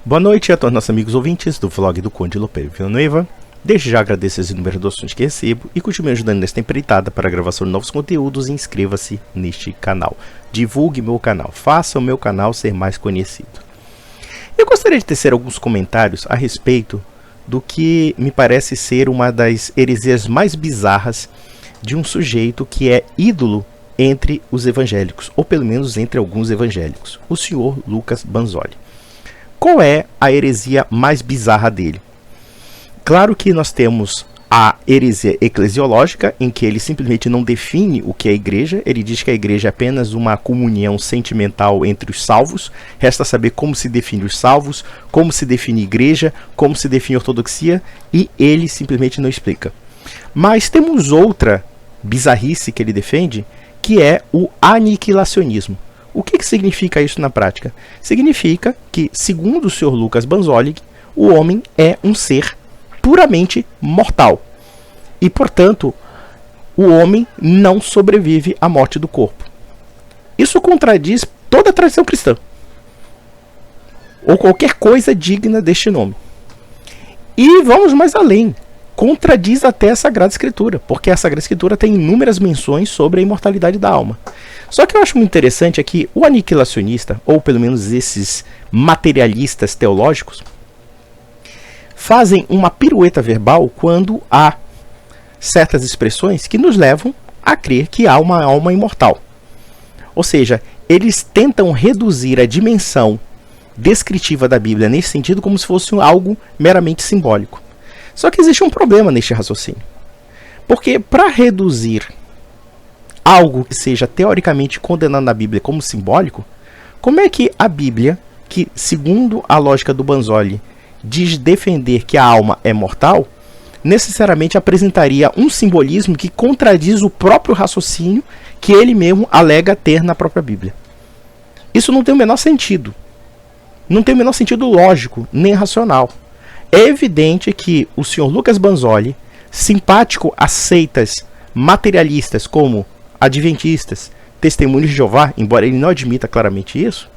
Boa noite a todos nossos amigos ouvintes do vlog do Conde Lopeiro Villanueva. Desde já agradeço as inúmeras doações que recebo e continue me ajudando nesta empreitada para a gravação de novos conteúdos e inscreva-se neste canal. Divulgue meu canal, faça o meu canal ser mais conhecido. Eu gostaria de tecer alguns comentários a respeito do que me parece ser uma das heresias mais bizarras de um sujeito que é ídolo entre os evangélicos, ou pelo menos entre alguns evangélicos, o senhor Lucas Banzoli. Qual é a heresia mais bizarra dele? Claro que nós temos a heresia eclesiológica, em que ele simplesmente não define o que é a igreja. Ele diz que a igreja é apenas uma comunhão sentimental entre os salvos. Resta saber como se define os salvos, como se define igreja, como se define ortodoxia, e ele simplesmente não explica. Mas temos outra bizarrice que ele defende, que é o aniquilacionismo. O que significa isso na prática? Significa que, segundo o Sr. Lucas Banzoli, o homem é um ser puramente mortal. E, portanto, o homem não sobrevive à morte do corpo. Isso contradiz toda a tradição cristã, ou qualquer coisa digna deste nome. E vamos mais além. Contradiz até a Sagrada Escritura, porque a Sagrada Escritura tem inúmeras menções sobre a imortalidade da alma. Só que eu acho muito interessante é que o aniquilacionista, ou pelo menos esses materialistas teológicos, fazem uma pirueta verbal quando há certas expressões que nos levam a crer que há uma alma imortal. Ou seja, eles tentam reduzir a dimensão descritiva da Bíblia nesse sentido como se fosse algo meramente simbólico. Só que existe um problema neste raciocínio. Porque para reduzir algo que seja teoricamente condenado na Bíblia como simbólico, como é que a Bíblia, que segundo a lógica do Banzoli diz defender que a alma é mortal, necessariamente apresentaria um simbolismo que contradiz o próprio raciocínio que ele mesmo alega ter na própria Bíblia? Isso não tem o menor sentido. Não tem o menor sentido lógico, nem racional. É evidente que o Sr. Lucas Banzoli, simpático a seitas materialistas como adventistas, testemunhos de Jeová, embora ele não admita claramente isso,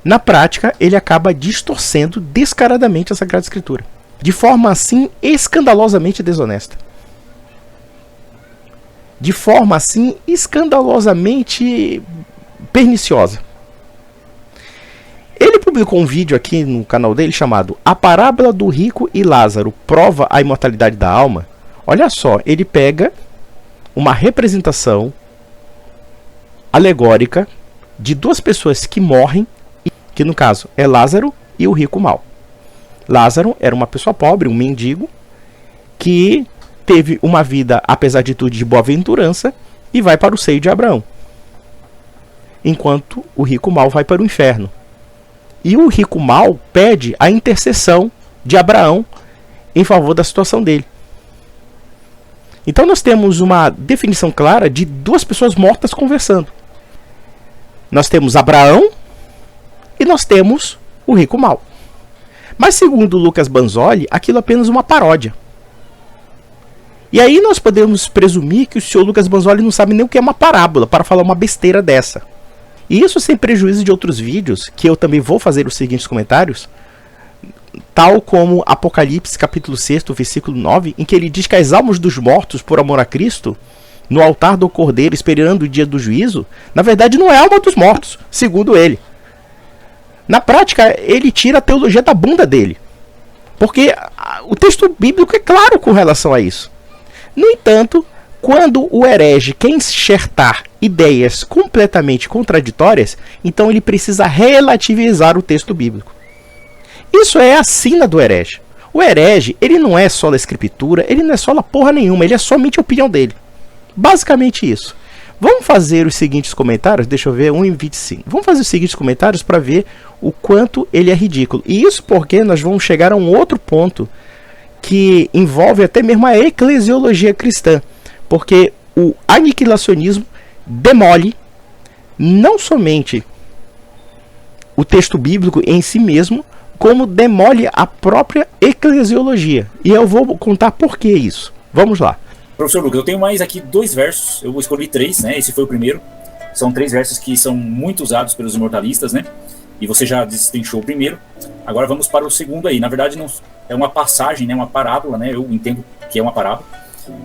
na prática ele acaba distorcendo descaradamente a Sagrada Escritura, de forma assim escandalosamente desonesta, de forma assim escandalosamente perniciosa. Ele publicou um vídeo aqui no canal dele chamado A Parábola do Rico e Lázaro prova a imortalidade da alma. Olha só, ele pega uma representação alegórica de duas pessoas que morrem, que no caso é Lázaro e o rico mau. Lázaro era uma pessoa pobre, um mendigo, que teve uma vida, apesar de tudo, de boa-aventurança e vai para o seio de Abraão, enquanto o rico mau vai para o inferno. E o rico mau pede a intercessão de Abraão em favor da situação dele. Então nós temos uma definição clara de duas pessoas mortas conversando. Nós temos Abraão e nós temos o rico mau. Mas segundo Lucas Banzoli, aquilo é apenas uma paródia. E aí nós podemos presumir que o senhor Lucas Banzoli não sabe nem o que é uma parábola para falar uma besteira dessa. E isso sem prejuízo de outros vídeos, que eu também vou fazer os seguintes comentários, tal como Apocalipse capítulo 6, versículo 9, em que ele diz que as almas dos mortos por amor a Cristo, no altar do Cordeiro esperando o dia do juízo, na verdade não é a alma dos mortos, segundo ele. Na prática, ele tira a teologia da bunda dele, porque o texto bíblico é claro com relação a isso. No entanto, quando o herege quer enxertar ideias completamente contraditórias, então ele precisa relativizar o texto bíblico. Isso é a sina do herege. O herege, ele não é só a escritura, ele não é só a porra nenhuma, ele é somente a opinião dele. Basicamente isso. Vamos fazer os seguintes comentários, deixa eu ver, 1:25. Vamos fazer os seguintes comentários para ver o quanto ele é ridículo. E isso porque nós vamos chegar a um outro ponto que envolve até mesmo a eclesiologia cristã. Porque o aniquilacionismo demole não somente o texto bíblico em si mesmo, como demole a própria eclesiologia. E eu vou contar por que isso. Vamos lá. Professor Lucas, eu tenho mais aqui 2 versos, eu escolhi 3, né? Esse foi o primeiro. São 3 versos que são muito usados pelos imortalistas, né? e você já destrinchou o primeiro. Agora vamos para o segundo aí. Na verdade, não é uma passagem, né, uma parábola, né? Eu entendo que é uma parábola.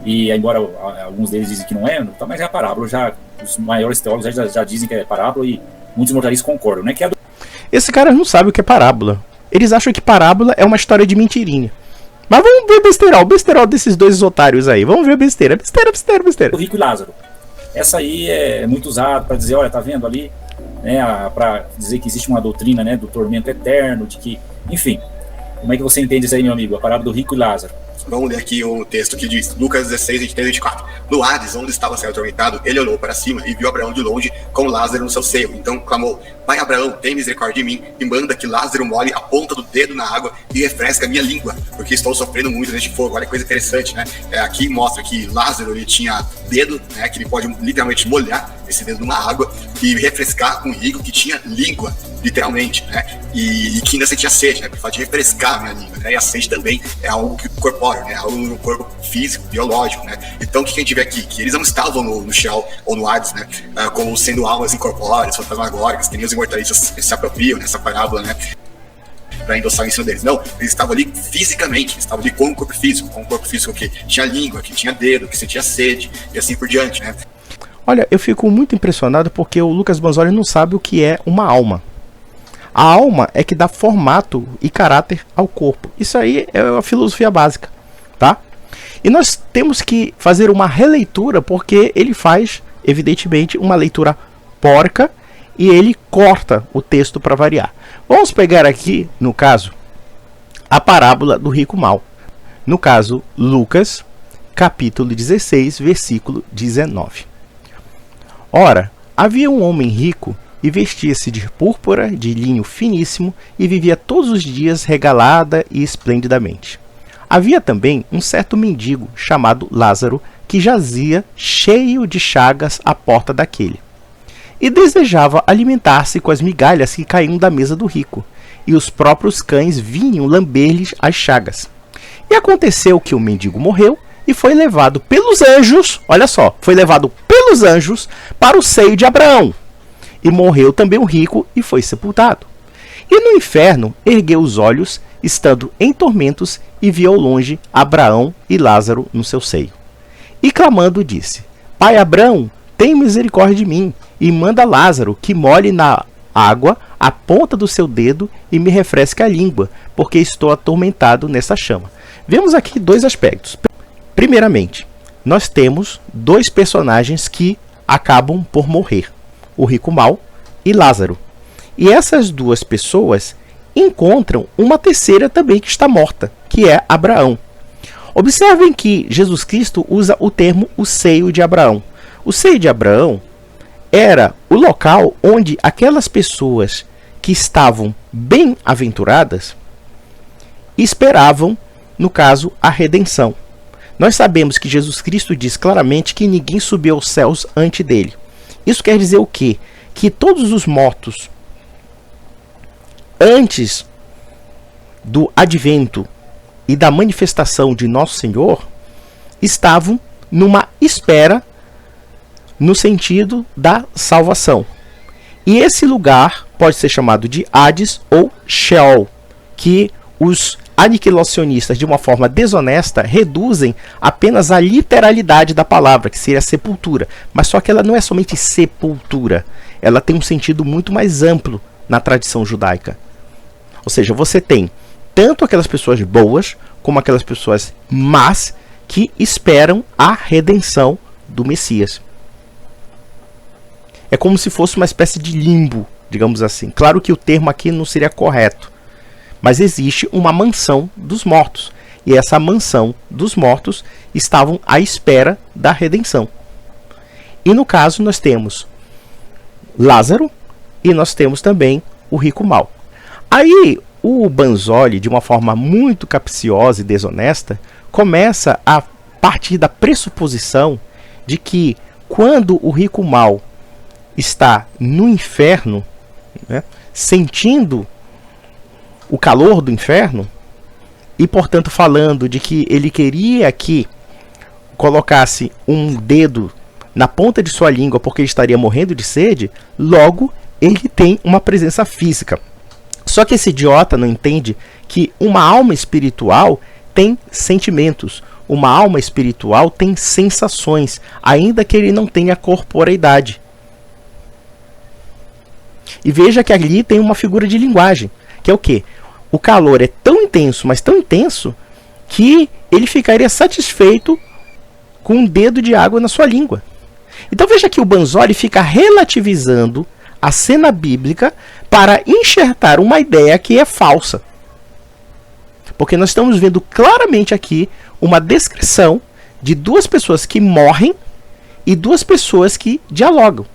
E embora alguns deles dizem que não é, mas é a parábola. Os maiores teólogos já dizem que é parábola e muitos moralistas concordam, né? Esse cara não sabe o que é parábola. Eles acham que parábola é uma história de mentirinha. Mas vamos ver o besterol desses dois otários aí. Vamos ver a besteira. O rico e Lázaro. Essa aí é muito usada para dizer, olha, tá vendo ali, né, para dizer que existe uma doutrina, né, do tormento eterno, de que, enfim. Como é que você entende isso aí, meu amigo? A parábola do rico e Lázaro. Vamos ler aqui o texto que diz, Lucas 16, 23 e 24. No Hades, onde estava sendo atormentado, ele olhou para cima e viu Abraão de longe com Lázaro no seu seio. Então clamou, Pai Abraão, tem misericórdia de mim e manda que Lázaro molhe a ponta do dedo na água e refresque a minha língua, porque estou sofrendo muito neste fogo. Olha que coisa interessante, né? Aqui mostra que Lázaro, ele tinha dedo, né, que ele pode literalmente molhar esse dedo numa água e refrescar um rico que tinha língua, literalmente, né? E que ainda sentia sede, né? Por fato de refrescar a minha língua, né? E a sede também é algo que corpóreo, né? Algo no corpo físico, biológico, né? Então o que a gente vê aqui? Que eles não estavam no Sheol ou no Hades, né? Como sendo almas incorpóreas, fantasmagóricas, que nem os imortalistas se apropriam nessa parábola, né? Para endossar o ensino deles. Não, eles estavam ali fisicamente, eles estavam ali com o corpo físico que tinha língua, que tinha dedo, que sentia sede e assim por diante, né? Olha, eu fico muito impressionado porque o Lucas Banzoli não sabe o que é uma alma. A alma é que dá formato e caráter ao corpo. Isso aí é a filosofia básica, tá? E nós temos que fazer uma releitura porque ele faz, evidentemente, uma leitura porca e ele corta o texto para variar. Vamos pegar aqui, no caso, a parábola do rico mau. No caso, Lucas, capítulo 16, versículo 19. Ora, havia um homem rico e vestia-se de púrpura, de linho finíssimo, e vivia todos os dias regalada e esplendidamente. Havia também um certo mendigo, chamado Lázaro, que jazia cheio de chagas à porta daquele, e desejava alimentar-se com as migalhas que caíam da mesa do rico, e os próprios cães vinham lamber-lhes as chagas. E aconteceu que o mendigo morreu, e foi levado pelos anjos, olha só, foi levado pelos anjos para o seio de Abraão. E morreu também o rico e foi sepultado. E no inferno ergueu os olhos, estando em tormentos, e viu ao longe Abraão e Lázaro no seu seio. E clamando disse, Pai Abraão, tem misericórdia de mim, e manda Lázaro que molhe na água a ponta do seu dedo e me refresque a língua, porque estou atormentado nessa chama. Vemos aqui dois aspectos. Primeiramente, nós temos dois personagens que acabam por morrer, o rico mau e Lázaro. E essas duas pessoas encontram uma terceira também que está morta, que é Abraão. Observem que Jesus Cristo usa o termo o seio de Abraão. O seio de Abraão era o local onde aquelas pessoas que estavam bem-aventuradas esperavam, no caso, a redenção. Nós sabemos que Jesus Cristo diz claramente que ninguém subiu aos céus antes dele. Isso quer dizer o quê? Que todos os mortos, antes do advento e da manifestação de Nosso Senhor, estavam numa espera no sentido da salvação. E esse lugar pode ser chamado de Hades ou Sheol, que os aniquilacionistas, de uma forma desonesta, reduzem apenas a literalidade da palavra, que seria sepultura. Mas só que ela não é somente sepultura, ela tem um sentido muito mais amplo na tradição judaica. Ou seja, você tem tanto aquelas pessoas boas, como aquelas pessoas más, que esperam a redenção do Messias. É como se fosse uma espécie de limbo, digamos assim. Claro que o termo aqui não seria correto, mas existe uma mansão dos mortos. E essa mansão dos mortos estavam à espera da redenção. E no caso nós temos Lázaro e nós temos também o rico mau. Aí o Banzoli, de uma forma muito capciosa e desonesta, começa a partir da pressuposição de que quando o rico mau está no inferno, né, sentindo o calor do inferno, e portanto falando de que ele queria que colocasse um dedo na ponta de sua língua porque ele estaria morrendo de sede, logo ele tem uma presença física. Só que esse idiota não entende que uma alma espiritual tem sentimentos, uma alma espiritual tem sensações, ainda que ele não tenha corporeidade. E veja que ali tem uma figura de linguagem, que é o quê? O calor é tão intenso, mas tão intenso, que ele ficaria satisfeito com um dedo de água na sua língua. Então veja que o Banzoli fica relativizando a cena bíblica para enxertar uma ideia que é falsa. Porque nós estamos vendo claramente aqui uma descrição de duas pessoas que morrem e duas pessoas que dialogam.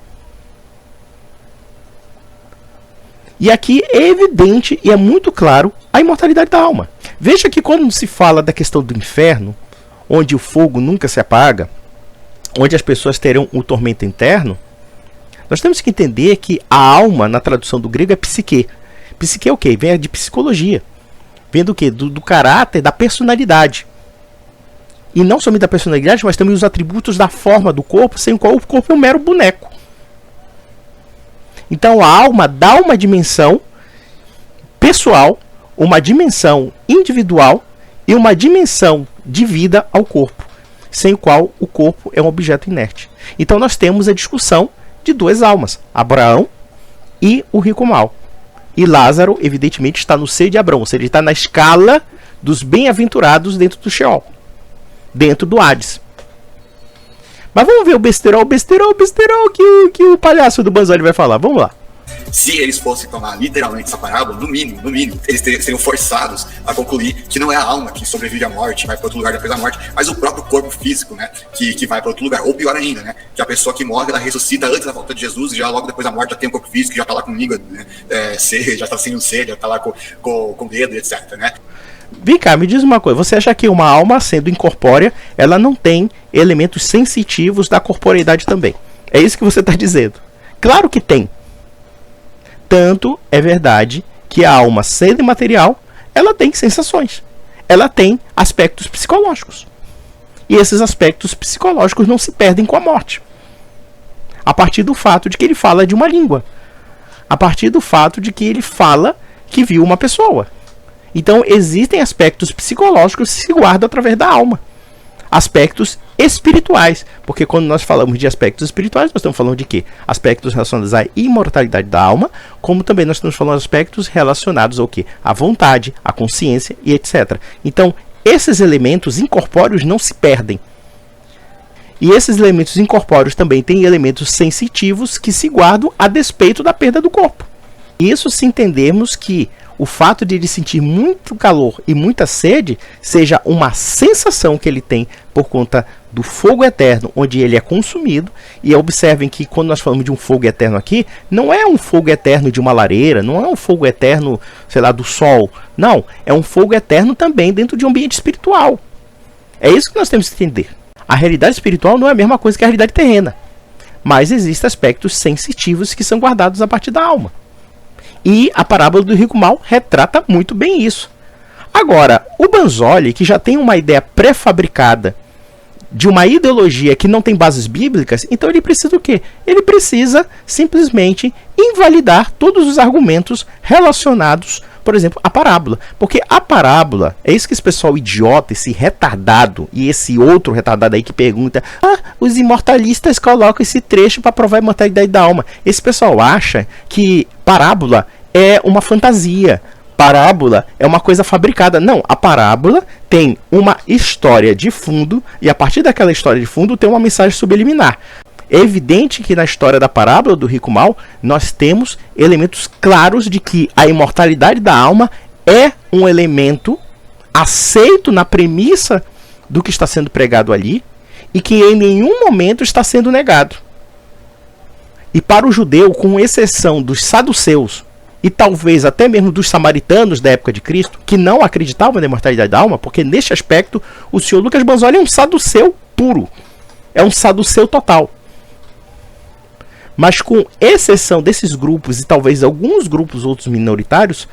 E aqui é evidente e é muito claro a imortalidade da alma. Veja que quando se fala da questão do inferno, onde o fogo nunca se apaga, onde as pessoas terão o tormento interno, nós temos que entender que a alma, na tradução do grego, é psique. Psique é o quê? Vem de psicologia. Vem do quê? Do caráter, da personalidade. E não somente da personalidade, mas também os atributos da forma do corpo, sem o qual o corpo é um mero boneco. Então a alma dá uma dimensão pessoal, uma dimensão individual e uma dimensão de vida ao corpo, sem o qual o corpo é um objeto inerte. Então nós temos a discussão de duas almas, Abraão e o rico mau. E Lázaro, evidentemente, está no seio de Abraão, ou seja, ele está na escala dos bem-aventurados dentro do Sheol, dentro do Hades. Mas vamos ver o besterol que o palhaço do Banzoli vai falar. Vamos lá. Se eles fossem tomar literalmente essa parábola, no mínimo, eles seriam forçados a concluir que não é a alma que sobrevive à morte, vai para outro lugar depois da morte, mas o próprio corpo físico, né, que vai para outro lugar. Ou pior ainda, né, que a pessoa que morre, ela ressuscita antes da volta de Jesus, e já logo depois da morte já tem um corpo físico, já está lá com língua, né, já está sem um ser, já está lá com dedo, etc, né. Vem cá, me diz uma coisa. Você acha que uma alma, sendo incorpórea, ela não tem elementos sensitivos da corporeidade também? É isso que você está dizendo. Claro que tem. Tanto é verdade que a alma, sendo imaterial, ela tem sensações. Ela tem aspectos psicológicos. E esses aspectos psicológicos não se perdem com a morte. A partir do fato de que ele fala de uma língua. A partir do fato de que ele fala que viu uma pessoa. Então existem aspectos psicológicos que se guardam através da alma. Aspectos espirituais. Porque quando nós falamos de aspectos espirituais, nós estamos falando de quê? Aspectos relacionados à imortalidade da alma, como também nós estamos falando de aspectos relacionados ao quê? À vontade, à consciência e etc. Então, esses elementos incorpóreos não se perdem. E esses elementos incorpóreos também têm elementos sensitivos que se guardam a despeito da perda do corpo. Isso se entendermos que o fato de ele sentir muito calor e muita sede seja uma sensação que ele tem por conta do fogo eterno, onde ele é consumido. E observem que quando nós falamos de um fogo eterno aqui, não é um fogo eterno de uma lareira, não é um fogo eterno, sei lá, do sol. Não, é um fogo eterno também dentro de um ambiente espiritual. É isso que nós temos que entender. A realidade espiritual não é a mesma coisa que a realidade terrena, mas existem aspectos sensitivos que são guardados a partir da alma. E a parábola do rico mau retrata muito bem isso. Agora, o Banzoli, que já tem uma ideia pré-fabricada de uma ideologia que não tem bases bíblicas, então ele precisa o quê? Ele precisa simplesmente invalidar todos os argumentos relacionados, por exemplo, à parábola. Porque a parábola, é isso que esse pessoal idiota, esse retardado, e esse outro retardado aí que pergunta, os imortalistas colocam esse trecho para provar a imortalidade da alma. Esse pessoal acha que parábola é uma fantasia, parábola é uma coisa fabricada. Não, a parábola tem uma história de fundo, e a partir daquela história de fundo tem uma mensagem subliminar. É evidente que na história da parábola do rico mau, nós temos elementos claros de que a imortalidade da alma é um elemento aceito na premissa do que está sendo pregado ali, e que em nenhum momento está sendo negado. E para o judeu, com exceção dos saduceus, e talvez até mesmo dos samaritanos da época de Cristo, que não acreditavam na imortalidade da alma, porque neste aspecto o senhor Lucas Banzoli é um saduceu puro, é um saduceu total. Mas com exceção desses grupos e talvez alguns grupos outros minoritários,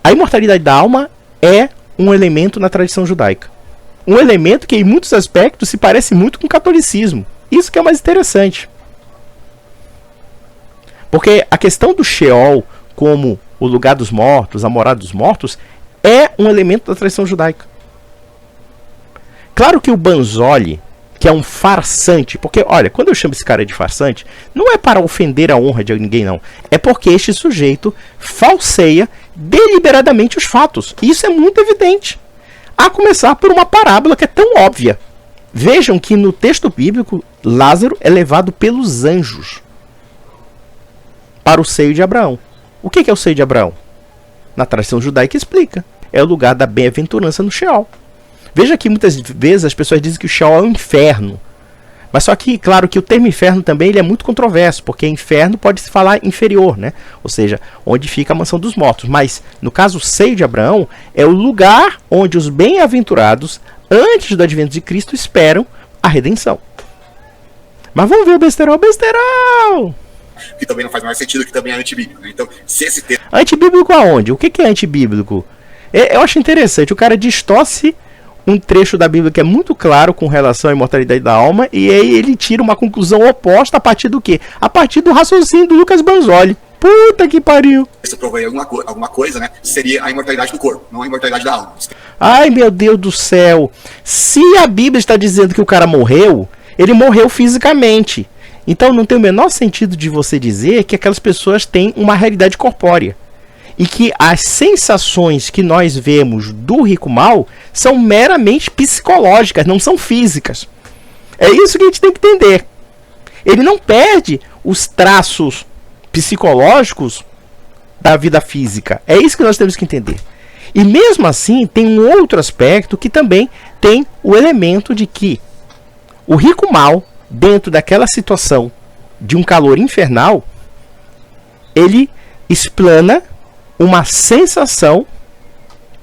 a imortalidade da alma é um elemento na tradição judaica. Um elemento que em muitos aspectos se parece muito com o catolicismo. Isso que é mais interessante. Porque a questão do Sheol como o lugar dos mortos, a morada dos mortos, é um elemento da tradição judaica. Claro que o Banzoli, que é um farsante, porque, olha, quando eu chamo esse cara de farsante, não é para ofender a honra de ninguém, não. É porque este sujeito falseia deliberadamente os fatos. E isso é muito evidente. A começar por uma parábola que é tão óbvia. Vejam que no texto bíblico, Lázaro é levado pelos anjos para o seio de Abraão. O que é o seio de Abraão? Na tradição judaica explica. É o lugar da bem-aventurança no Sheol. Veja que muitas vezes as pessoas dizem que o Sheol é um inferno. Mas só que, claro, que o termo inferno também ele é muito controverso, porque inferno pode se falar inferior, né? Ou seja, onde fica a mansão dos mortos. Mas, no caso, o seio de Abraão é o lugar onde os bem-aventurados, antes do advento de Cristo, esperam a redenção. Mas vamos ver o besterol, Que também não faz mais sentido, que também é antibíblico, né? Então, se esse texto... Antibíblico aonde? O que é antibíblico? Eu acho interessante, o cara distorce um trecho da Bíblia que é muito claro com relação à imortalidade da alma, e aí ele tira uma conclusão oposta a partir do quê? A partir do raciocínio do Lucas Banzoli. Puta que pariu! Se prover alguma coisa, né? Seria a imortalidade do corpo, não a imortalidade da alma. Ai, meu Deus do céu! Se a Bíblia está dizendo que o cara morreu, ele morreu fisicamente. Então não tem o menor sentido de você dizer que aquelas pessoas têm uma realidade corpórea. E que as sensações que nós vemos do rico mal são meramente psicológicas, não são físicas. É isso que a gente tem que entender. Ele não perde os traços psicológicos da vida física. É isso que nós temos que entender. E mesmo assim, tem um outro aspecto que também tem o elemento de que o rico mal, dentro daquela situação de um calor infernal, ele explana uma sensação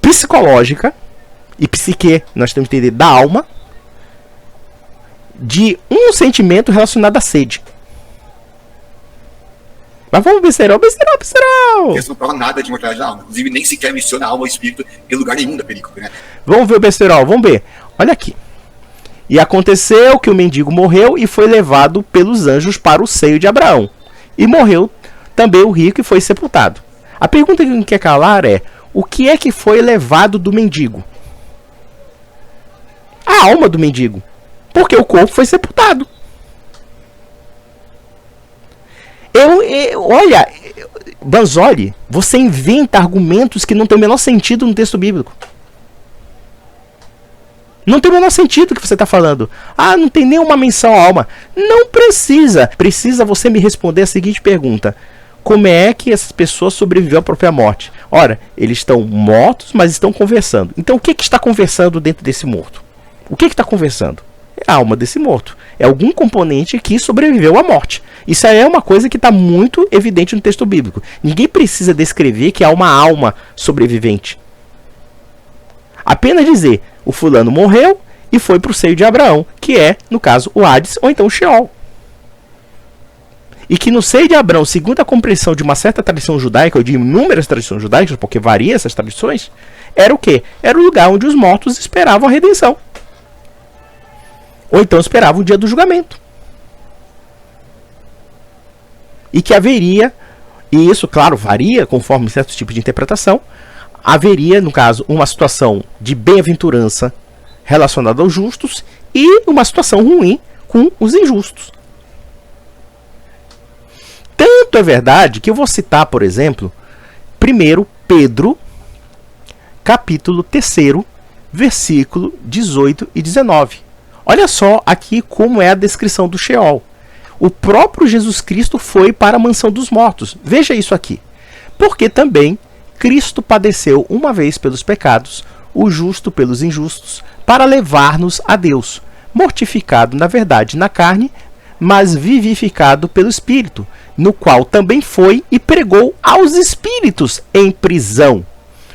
psicológica e psique, nós temos que entender, da alma, de um sentimento relacionado à sede. Mas vamos, besterol. Isso não prova nada de imortalidade da alma. Inclusive, nem sequer menciona a alma ou espírito em lugar nenhum da película, né? Vamos ver o besterol, vamos ver. Olha aqui. E aconteceu que o mendigo morreu e foi levado pelos anjos para o seio de Abraão. E morreu também o rico e foi sepultado. A pergunta que não quer calar é: o que é que foi levado do mendigo? A alma do mendigo. Porque o corpo foi sepultado. Olha, Banzoli, você inventa argumentos que não tem o menor sentido no texto bíblico. Não tem o menor sentido o que você está falando. Ah, não tem nenhuma menção à alma. Não precisa. Precisa você me responder a seguinte pergunta: como é que essas pessoas sobreviveram à própria morte? Ora, eles estão mortos, mas estão conversando. Então o que está conversando dentro desse morto? O que está conversando? É a alma desse morto. É algum componente que sobreviveu à morte. Isso aí é uma coisa que está muito evidente no texto bíblico. Ninguém precisa descrever que há uma alma sobrevivente. Apenas dizer: o fulano morreu e foi para o seio de Abraão, que é, no caso, o Hades ou então o Sheol. E que no seio de Abraão, segundo a compreensão de uma certa tradição judaica, ou de inúmeras tradições judaicas, porque varia essas tradições, era o quê? Era o lugar onde os mortos esperavam a redenção. Ou então esperavam o dia do julgamento. E que haveria, e isso, claro, varia conforme certos tipos de interpretação, haveria, no caso, uma situação de bem-aventurança relacionada aos justos e uma situação ruim com os injustos. Tanto é verdade que eu vou citar, por exemplo, 1 Pedro, capítulo 3, versículo 18 e 19. Olha só aqui como é a descrição do Sheol. O próprio Jesus Cristo foi para a mansão dos mortos. Veja isso aqui. Porque também Cristo padeceu uma vez pelos pecados, o justo pelos injustos, para levar-nos a Deus, mortificado na verdade na carne, mas vivificado pelo Espírito, no qual também foi e pregou aos espíritos em prisão,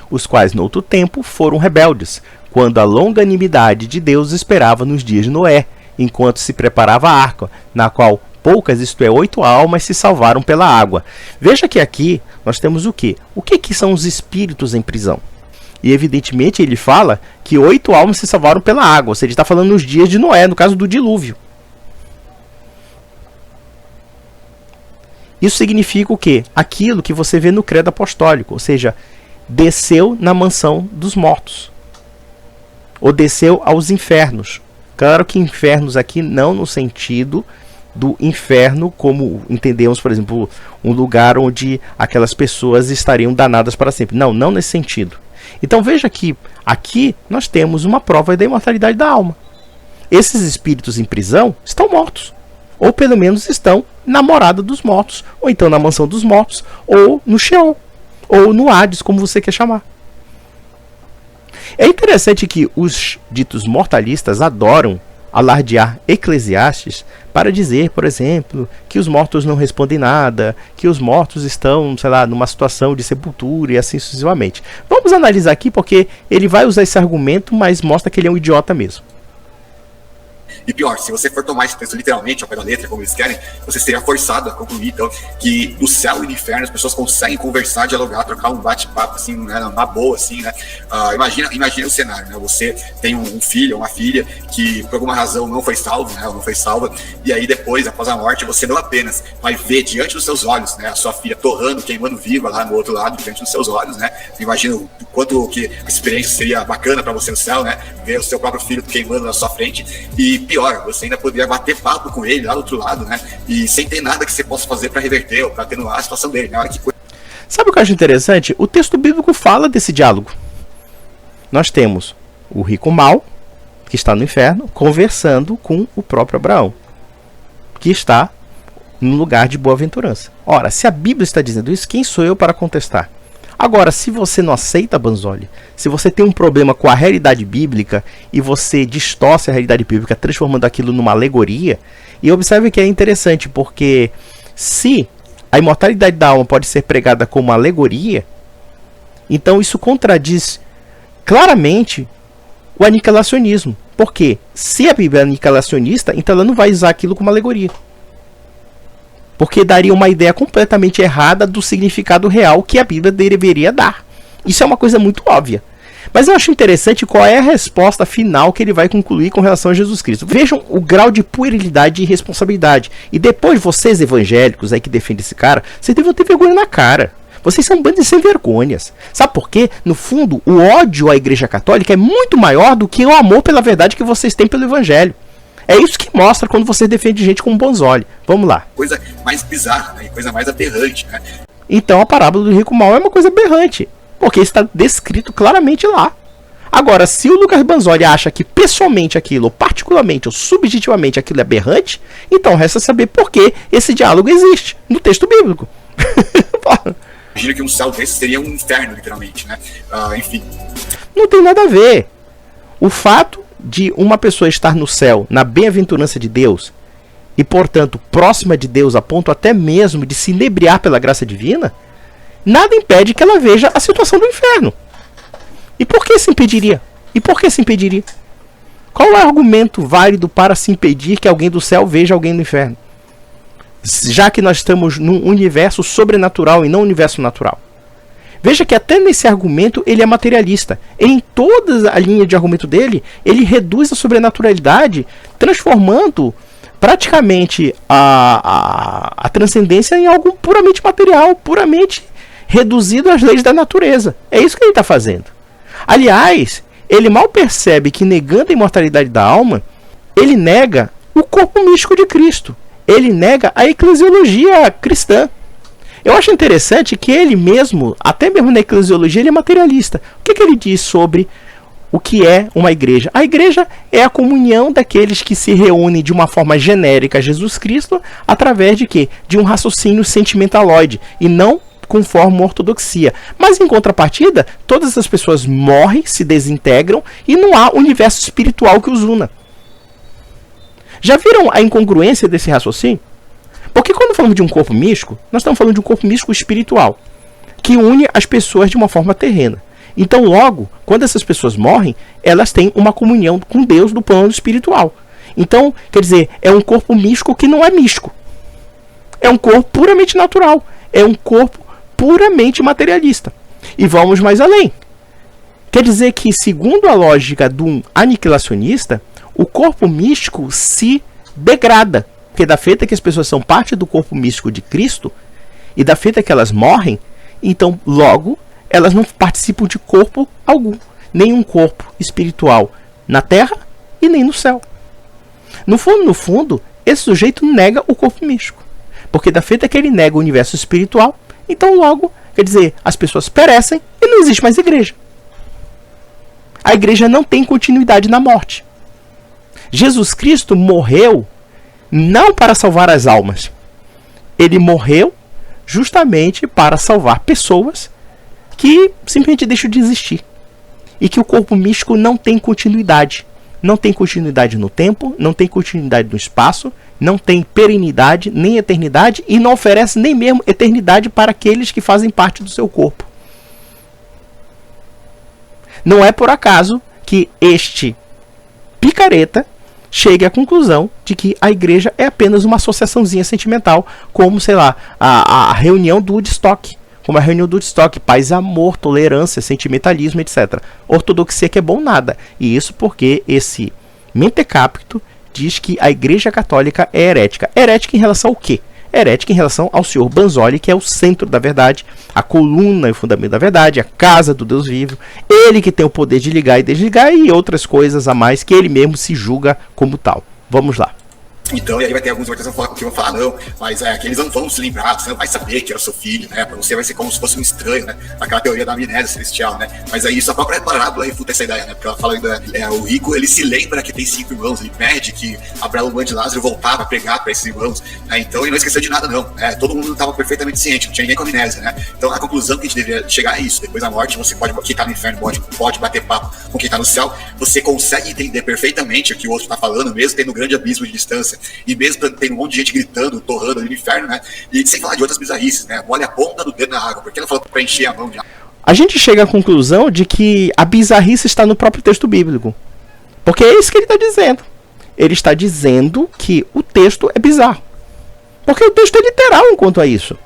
os quais no outro tempo foram rebeldes, quando a longanimidade de Deus esperava nos dias de Noé, enquanto se preparava a arca, na qual poucas, isto é, 8 almas se salvaram pela água. Veja que aqui nós temos o quê? O que são os espíritos em prisão? E evidentemente ele fala que 8 almas se salvaram pela água, ou seja, ele está falando nos dias de Noé, no caso do dilúvio. Isso significa o quê? Aquilo que você vê no credo apostólico, ou seja, desceu na mansão dos mortos, ou desceu aos infernos. Claro que infernos aqui não no sentido do inferno como entendemos, por exemplo, um lugar onde aquelas pessoas estariam danadas para sempre. Não, não nesse sentido. Então veja que aqui nós temos uma prova da imortalidade da alma. Esses espíritos em prisão estão mortos, ou pelo menos estão na morada dos mortos, ou então na mansão dos mortos, ou no Sheol, ou no Hades, como você quer chamar. É interessante que os ditos mortalistas adoram alardear Eclesiastes para dizer, por exemplo, que os mortos não respondem nada, que os mortos estão, sei lá, numa situação de sepultura e assim sucessivamente. Vamos analisar aqui porque ele vai usar esse argumento, mas mostra que ele é um idiota mesmo. E pior, se você for tomar esse texto literalmente, ao pé da letra, como eles querem, você seria forçado a concluir, então, que do céu e do inferno as pessoas conseguem conversar, dialogar, trocar um bate-papo, assim, né, uma boa, assim, né? Imagina o cenário, né? Você tem um filho ou uma filha que, por alguma razão, não foi salvo, né? Ou não foi salva, e aí depois, após a morte, você não apenas vai ver diante dos seus olhos, né? A sua filha torrando, queimando viva lá no outro lado, diante dos seus olhos, né? Imagina o quanto que a experiência seria bacana para você no céu, né? Ver o seu próprio filho queimando na sua frente, e pior, você ainda poderia bater papo com ele lá do outro lado, né? E sem ter nada que você possa fazer para reverter ou para atenuar a situação dele, né? Sabe o que eu acho interessante? O texto bíblico fala desse diálogo. Nós temos o rico mau, que está no inferno, conversando com o próprio Abraão, que está no lugar de boa-aventurança. Ora, se a Bíblia está dizendo isso, quem sou eu para contestar? Agora, se você não aceita, Banzoli, se você tem um problema com a realidade bíblica e você distorce a realidade bíblica transformando aquilo numa alegoria, e observe que é interessante, porque se a imortalidade da alma pode ser pregada como alegoria, então isso contradiz claramente o aniquilacionismo. Porque se a Bíblia é aniquilacionista, então ela não vai usar aquilo como alegoria. Porque daria uma ideia completamente errada do significado real que a Bíblia deveria dar. Isso é uma coisa muito óbvia. Mas eu acho interessante qual é a resposta final que ele vai concluir com relação a Jesus Cristo. Vejam o grau de puerilidade e irresponsabilidade. E depois vocês evangélicos aí que defendem esse cara, vocês devem ter vergonha na cara. Vocês são um bando de sem vergonhas. Sabe por quê? No fundo, o ódio à Igreja Católica é muito maior do que o amor pela verdade que vocês têm pelo Evangelho. É isso que mostra quando você defende gente como Banzoli. Vamos lá. Coisa mais bizarra, né? Coisa mais aberrante, né? Então a parábola do rico mau é uma coisa aberrante, porque está descrito claramente lá. Agora, se o Lucas Banzoli acha que pessoalmente aquilo, ou particularmente, ou subjetivamente aquilo é aberrante, então resta saber por que esse diálogo existe no texto bíblico. Imagina que um céu desse seria um inferno, literalmente, né? Enfim. Não tem nada a ver. O fato de uma pessoa estar no céu, na bem-aventurança de Deus, e portanto próxima de Deus a ponto até mesmo de se inebriar pela graça divina, nada impede que ela veja a situação do inferno. E por que se impediria? E por que se impediria? Qual é o argumento válido para se impedir que alguém do céu veja alguém no inferno? Já que nós estamos num universo sobrenatural e não universo natural. Veja que até nesse argumento ele é materialista. Em toda a linha de argumento dele, ele reduz a sobrenaturalidade, transformando praticamente a transcendência em algo puramente material, puramente reduzido às leis da natureza. É isso que ele está fazendo. Aliás, ele mal percebe que, negando a imortalidade da alma, ele nega o corpo místico de Cristo. Ele nega a eclesiologia cristã. Eu acho interessante que ele mesmo, até mesmo na eclesiologia, ele é materialista. O que ele diz sobre o que é uma igreja? A igreja é a comunhão daqueles que se reúnem de uma forma genérica a Jesus Cristo, através de quê? De um raciocínio sentimentaloide, e não conforme a ortodoxia. Mas em contrapartida, todas essas pessoas morrem, se desintegram, e não há universo espiritual que os una. Já viram a incongruência desse raciocínio? Porque quando falamos de um corpo místico, nós estamos falando de um corpo místico espiritual, que une as pessoas de uma forma terrena. Então, logo, quando essas pessoas morrem, elas têm uma comunhão com Deus do plano espiritual. Então, quer dizer, é um corpo místico que não é místico. É um corpo puramente natural. É um corpo puramente materialista. E vamos mais além. Quer dizer que, segundo a lógica de um aniquilacionista, o corpo místico se degrada. Porque da feita que as pessoas são parte do corpo místico de Cristo, e da feita que elas morrem, então logo elas não participam de corpo algum, nenhum corpo espiritual na terra e nem no céu. No fundo, esse sujeito nega o corpo místico, porque da feita que ele nega o universo espiritual, então logo, quer dizer, as pessoas perecem e não existe mais igreja. A igreja não tem continuidade na morte. Jesus Cristo morreu não para salvar as almas. Ele morreu justamente para salvar pessoas que simplesmente deixam de existir. E que o corpo místico não tem continuidade. Não tem continuidade no tempo, não tem continuidade no espaço, não tem perenidade, nem eternidade, e não oferece nem mesmo eternidade para aqueles que fazem parte do seu corpo. Não é por acaso que este picareta chegue à conclusão de que a igreja é apenas uma associaçãozinha sentimental, como, sei lá, a reunião do Woodstock. Como a reunião do Woodstock, paz, amor, tolerância, sentimentalismo, etc. Ortodoxia que é bom nada. E isso porque esse mentecapto diz que a igreja católica é herética. Herética em relação ao quê? Herética em relação ao senhor Banzoli, que é o centro da verdade, a coluna e o fundamento da verdade, a casa do Deus vivo. Ele que tem o poder de ligar e desligar e outras coisas a mais que ele mesmo se julga como tal. Vamos lá. Então, e aí vai ter alguns que vão falar, não, mas que eles não vão se lembrar, você não vai saber que era seu filho, né? Pra você vai ser como se fosse um estranho, né? Aquela teoria da amnésia celestial, né? Mas aí isso a própria parábola refuta essa ideia, né? Porque ela fala ainda, o rico, ele se lembra que tem 5 irmãos, ele pede que Abraão, mãe de Lázaro, voltava a pregar para esses irmãos, né? Então ele não esqueceu de nada, não, né? Todo mundo estava perfeitamente ciente, não tinha ninguém com amnésia, né? Então a conclusão que a gente deveria chegar é isso: depois da morte, você pode, quem tá no inferno pode bater papo com quem tá no céu, você consegue entender perfeitamente o que o outro tá falando, mesmo tendo um grande abismo de distância, e mesmo tem um monte de gente gritando, torrando ali no inferno, né? E sem falar de outras bizarrices, né? Olha a ponta do dedo na água, porque ela falou pra encher a mão de água. A gente chega à conclusão de que a bizarrice está no próprio texto bíblico. Porque é isso que ele está dizendo. Ele está dizendo que o texto é bizarro. Porque o texto é literal quanto a isso.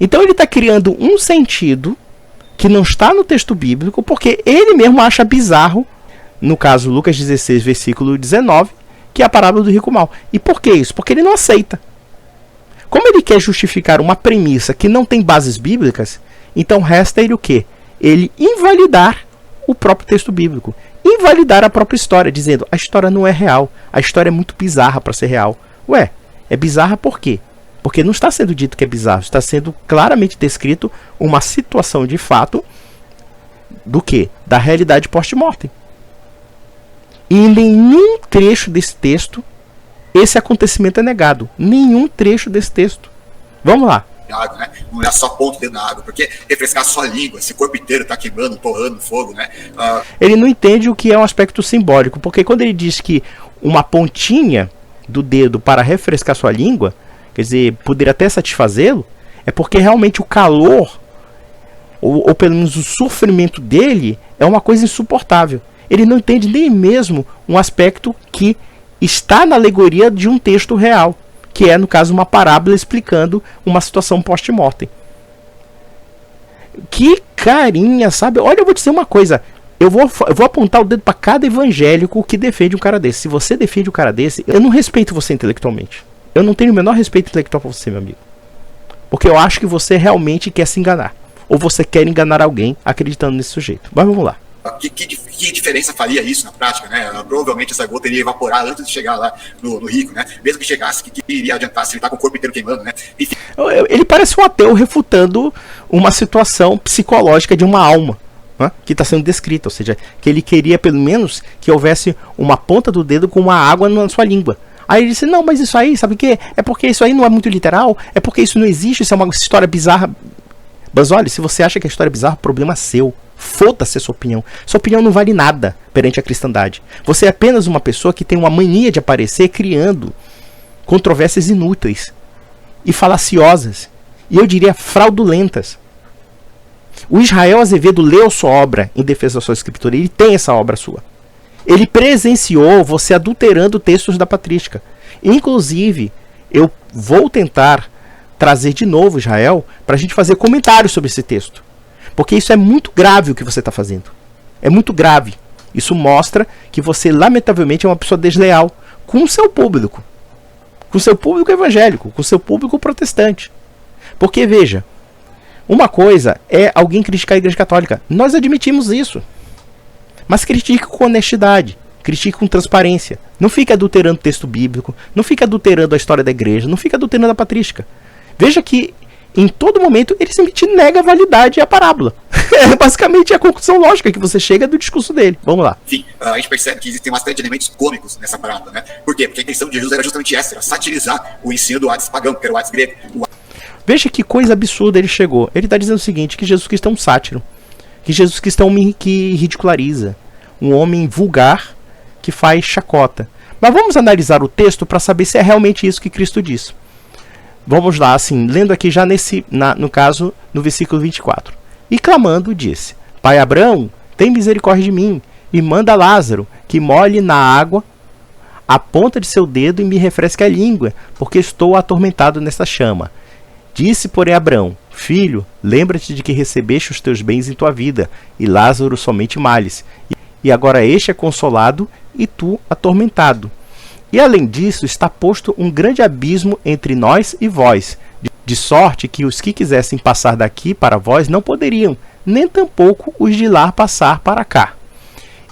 Então ele está criando um sentido que não está no texto bíblico, porque ele mesmo acha bizarro, no caso Lucas 16, versículo 19, que é a parábola do rico mau. E por que isso? Porque ele não aceita. Como ele quer justificar uma premissa que não tem bases bíblicas, então resta ele o quê? Ele invalidar o próprio texto bíblico. Invalidar a própria história, dizendo, a história não é real. A história é muito bizarra para ser real. Ué, é bizarra por quê? Porque não está sendo dito que é bizarro. Está sendo claramente descrito uma situação de fato do quê? Da realidade post-mortem. E em nenhum trecho desse texto esse acontecimento é negado. Nenhum trecho desse texto. Vamos lá. Água, né? Não é só ponto dentro da água, porque refrescar só a língua, esse corpo inteiro tá queimando, torrando fogo, né? Ele não entende o que é um aspecto simbólico, porque quando ele diz que uma pontinha do dedo para refrescar sua língua, quer dizer, poderia até satisfazê-lo, é porque realmente o calor, ou pelo menos o sofrimento dele, é uma coisa insuportável. Ele não entende nem mesmo um aspecto que está na alegoria de um texto real, que é, no caso, uma parábola explicando uma situação post-mortem. Que carinha, sabe? Olha, eu vou dizer uma coisa. Eu vou apontar o dedo para cada evangélico que defende um cara desse. Se você defende um cara desse, eu não respeito você intelectualmente. Eu não tenho o menor respeito intelectual para você, meu amigo. Porque eu acho que você realmente quer se enganar. Ou você quer enganar alguém acreditando nesse sujeito. Mas vamos lá. Que diferença faria isso na prática, né? Provavelmente essa gota iria evaporar antes de chegar lá no rico, né? Mesmo que chegasse, que iria adiantar se ele tá com o corpo inteiro queimando, né? Enfim. Ele parece um ateu refutando uma situação psicológica de uma alma, né? Que está sendo descrita, ou seja, que ele queria pelo menos que houvesse uma ponta do dedo com uma água na sua língua. Aí ele disse, não, mas isso aí, sabe o quê? É porque isso aí não é muito literal, é porque isso não existe, isso é uma história bizarra. Mas olha, se você acha que a história é bizarra, o problema é seu. Foda-se a sua opinião. Sua opinião não vale nada perante a cristandade. Você é apenas uma pessoa que tem uma mania de aparecer criando controvérsias inúteis e falaciosas. E eu diria fraudulentas. O Israel Azevedo leu sua obra em defesa da sua escritura. Ele tem essa obra sua. Ele presenciou você adulterando textos da patrística. Inclusive, eu vou tentar trazer de novo Israel para a gente fazer comentários sobre esse texto. Porque isso é muito grave o que você está fazendo. É muito grave. Isso mostra que você, lamentavelmente, é uma pessoa desleal com o seu público. Com o seu público evangélico, com o seu público protestante. Porque, veja, uma coisa é alguém criticar a Igreja Católica. Nós admitimos isso. Mas critique com honestidade. Critique com transparência. Não fique adulterando o texto bíblico. Não fique adulterando a história da igreja. Não fique adulterando a patrística. Veja que, em todo momento, ele simplesmente nega a validade e a parábola. É basicamente a conclusão lógica que você chega do discurso dele. Vamos lá. Enfim, a gente percebe que existem bastante elementos cômicos nessa parábola, né? Por quê? Porque a intenção de Jesus era justamente essa, era satirizar o ensino do Hades pagão, que era o Hades grego. Veja que coisa absurda ele chegou. Ele está dizendo o seguinte, que Jesus Cristo é um sátiro. Que Jesus Cristo é um homem que ridiculariza. Um homem vulgar que faz chacota. Mas vamos analisar o texto para saber se é realmente isso que Cristo disse. Vamos lá, assim, lendo aqui já no caso, no versículo 24. E clamando, disse: Pai Abraão, tem misericórdia de mim, e manda Lázaro, que molhe na água a ponta de seu dedo e me refresque a língua, porque estou atormentado nesta chama. Disse, porém, Abraão: Filho, lembra-te de que recebeste os teus bens em tua vida, e Lázaro somente males. E agora este é consolado, e tu atormentado. E além disso, está posto um grande abismo entre nós e vós, de sorte que os que quisessem passar daqui para vós não poderiam, nem tampouco os de lá passar para cá.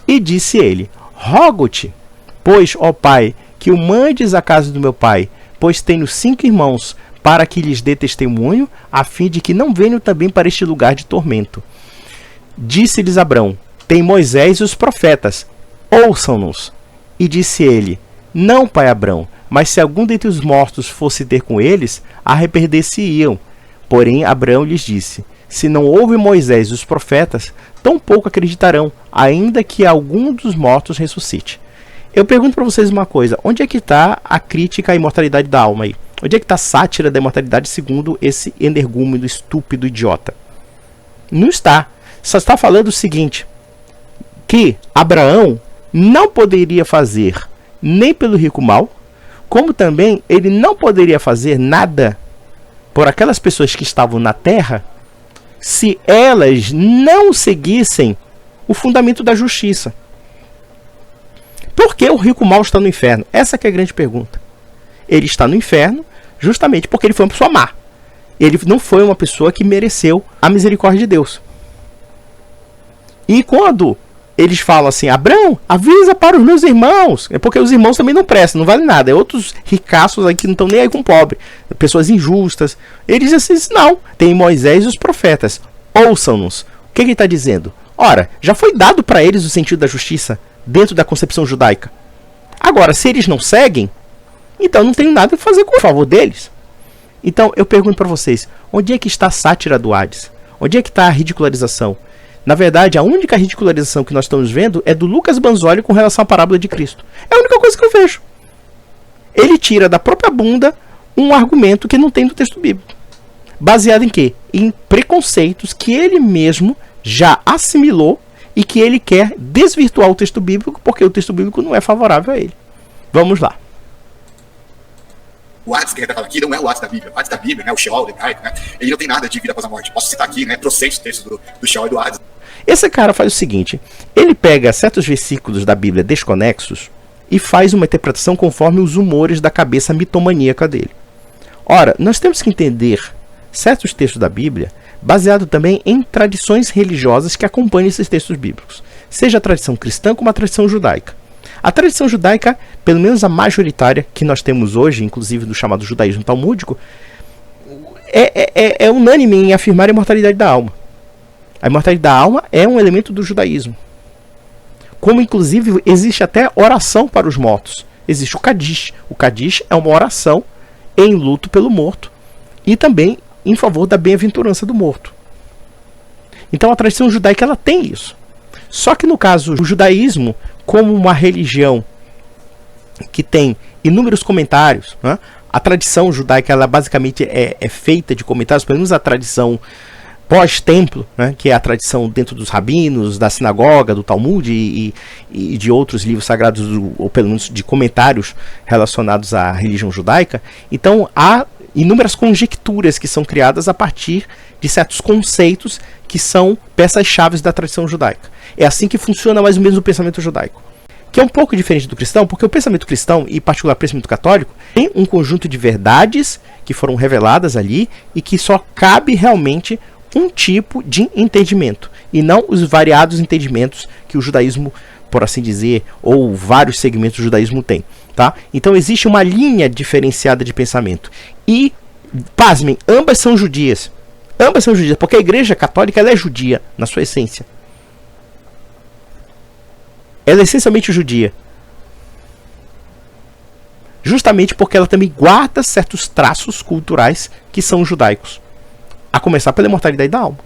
E disse ele: Rogo-te, pois, ó Pai, que o mandes à casa do meu pai, pois tenho 5 irmãos, para que lhes dê testemunho, a fim de que não venham também para este lugar de tormento. Disse-lhes Abraão: Tem Moisés e os profetas, ouçam-nos. E disse ele: Não, pai Abraão, mas se algum dentre os mortos fosse ter com eles, arrepender-se-iam. Porém Abraão lhes disse: Se não houve Moisés e os profetas, tampouco acreditarão, ainda que algum dos mortos ressuscite. Eu pergunto para vocês uma coisa: onde é que está a crítica à imortalidade da alma aí? Onde é que está a sátira da imortalidade segundo esse energúmeno estúpido idiota? Não está. Só está falando o seguinte: que Abraão não poderia fazer nem pelo rico mal, como também ele não poderia fazer nada por aquelas pessoas que estavam na terra se elas não seguissem o fundamento da justiça. Por que o rico mal está no inferno? Essa que é a grande pergunta. Ele está no inferno justamente porque ele foi uma pessoa má. Ele não foi uma pessoa que mereceu a misericórdia de Deus. E quando eles falam assim: Abraão, avisa para os meus irmãos. É porque os irmãos também não prestam, não vale nada. É outros ricaços aí que não estão nem aí com o pobre. Pessoas injustas. Ele diz assim: não, tem Moisés e os profetas. Ouçam-nos. O que ele está dizendo? Ora, já foi dado para eles o sentido da justiça dentro da concepção judaica. Agora, se eles não seguem, então não tenho nada a fazer com o favor deles. Então, eu pergunto para vocês: onde é que está a sátira do Hades? Onde é que está a ridicularização? Na verdade, a única ridicularização que nós estamos vendo é do Lucas Banzoli com relação à parábola de Cristo. É a única coisa que eu vejo. Ele tira da própria bunda um argumento que não tem no texto bíblico. Baseado em quê? Em preconceitos que ele mesmo já assimilou e que ele quer desvirtuar o texto bíblico porque o texto bíblico não é favorável a ele. Vamos lá. O Hades que a gente fala aqui não é o Hades da Bíblia. O Hades da Bíblia, né, o Sheol hebraico, né, ele não tem nada de vida após a morte. Posso citar aqui, né, trocentos textos do Sheol e do Hades. Esse cara faz o seguinte: ele pega certos versículos da Bíblia desconexos e faz uma interpretação conforme os humores da cabeça mitomaníaca dele. Ora, nós temos que entender certos textos da Bíblia baseado também em tradições religiosas que acompanham esses textos bíblicos, seja a tradição cristã como a tradição judaica. A tradição judaica, pelo menos a majoritária que nós temos hoje, inclusive do chamado judaísmo talmúdico, é unânime em afirmar a imortalidade da alma. A imortalidade da alma é um elemento do judaísmo. Como, inclusive, existe até oração para os mortos. Existe o Kadish. O Kadish é uma oração em luto pelo morto e também em favor da bem-aventurança do morto. Então a tradição judaica ela tem isso. Só que no caso, o judaísmo, como uma religião que tem inúmeros comentários, né? A tradição judaica ela basicamente é feita de comentários, pelo menos a tradição pós-templo, né, que é a tradição dentro dos rabinos, da sinagoga, do Talmud e de outros livros sagrados, ou pelo menos de comentários relacionados à religião judaica. Então há inúmeras conjecturas que são criadas a partir de certos conceitos que são peças-chave da tradição judaica. É assim que funciona mais ou menos o pensamento judaico. que é um pouco diferente do cristão, porque o pensamento cristão, e em particular o pensamento católico, tem um conjunto de verdades que foram reveladas ali e que só cabe realmente um tipo de entendimento, e não os variados entendimentos que o judaísmo, por assim dizer, ou vários segmentos do judaísmo tem, tá? Então existe uma linha diferenciada de pensamento. E, pasmem, ambas são judias. Ambas são judias, porque a igreja católica ela é judia na sua essência. Ela é essencialmente judia. Justamente porque ela também guarda certos traços culturais que são judaicos. A começar pela imortalidade da alma.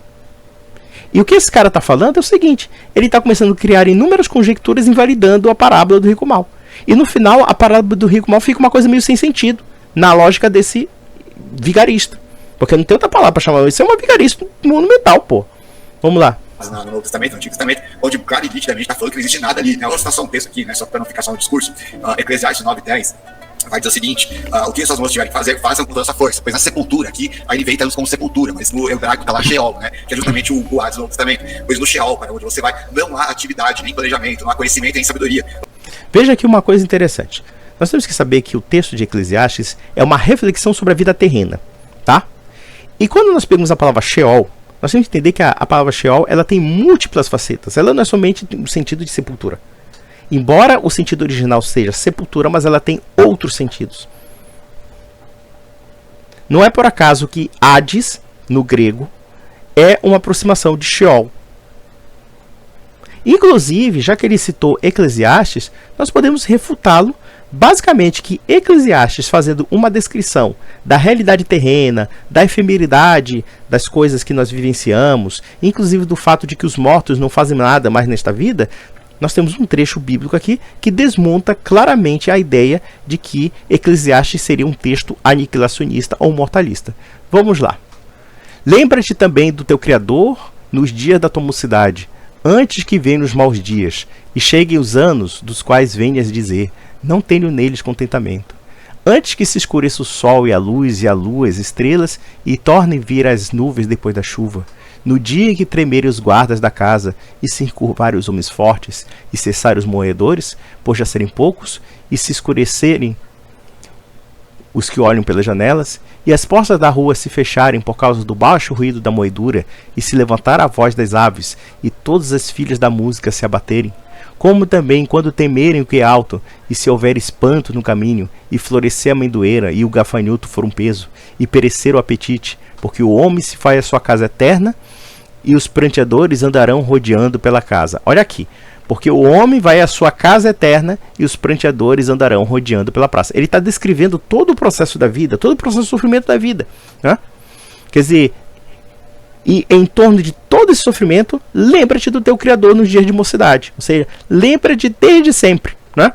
E o que esse cara está falando é o seguinte: ele está começando a criar inúmeras conjecturas invalidando a parábola do rico mal. E no final, a parábola do rico mal fica uma coisa meio sem sentido, na lógica desse vigarista. Porque não tem outra palavra para chamar isso. É uma vigarista monumental, pô. Vamos lá. No Novo Testamento, no Antigo Testamento, onde claro e nitidamente está falando que não existe nada ali. Vou citar só um texto aqui, né, só para não ficar só no discurso. Eclesiastes 9:10 vai dizer o seguinte: o que essas moças tiverem que fazer, façam com toda essa força. Pois na sepultura aqui, aí ele vem traduz como sepultura, mas no hebraico está lá Sheol, né, que é justamente o Hades do Novo Testamento. Pois no Sheol, para onde você vai, não há atividade, nem planejamento, não há conhecimento, nem sabedoria. Veja aqui uma coisa interessante. Nós temos que saber que o texto de Eclesiastes é uma reflexão sobre a vida terrena, tá? E quando nós pegamos a palavra Sheol, nós temos que entender que a palavra Sheol ela tem múltiplas facetas. Ela não é somente no sentido de sepultura. Embora o sentido original seja sepultura, mas ela tem outros sentidos. Não é por acaso que Hades, no grego, é uma aproximação de Sheol. Inclusive, já que ele citou Eclesiastes, nós podemos refutá-lo basicamente que Eclesiastes, fazendo uma descrição da realidade terrena, da efemeridade das coisas que nós vivenciamos, inclusive do fato de que os mortos não fazem nada mais nesta vida, nós temos um trecho bíblico aqui que desmonta claramente a ideia de que Eclesiastes seria um texto aniquilacionista ou mortalista. Vamos lá. Lembra-te também do teu Criador nos dias da tua mocidade, antes que venham os maus dias, e cheguem os anos dos quais venhas dizer: não tenho neles contentamento. Antes que se escureça o sol e a lua, as estrelas, e tornem vir as nuvens depois da chuva, no dia em que tremerem os guardas da casa, e se encurvarem os homens fortes, e cessarem os moedores, por já serem poucos, e se escurecerem os que olham pelas janelas, e as portas da rua se fecharem por causa do baixo ruído da moedura, e se levantar a voz das aves, e todas as filhas da música se abaterem, como também quando temerem o que é alto, e se houver espanto no caminho, e florescer a amendoeira, e o gafanhoto for um peso, e perecer o apetite, porque o homem se faz a sua casa eterna, e os pranteadores andarão rodeando pela casa. Olha aqui, porque o homem vai à sua casa eterna, e os pranteadores andarão rodeando pela praça. Ele está descrevendo todo o processo da vida, todo o processo de sofrimento da vida, né? Quer dizer, e em torno de todo esse sofrimento, lembra-te do teu Criador nos dias de mocidade. Ou seja, lembra-te desde sempre, né?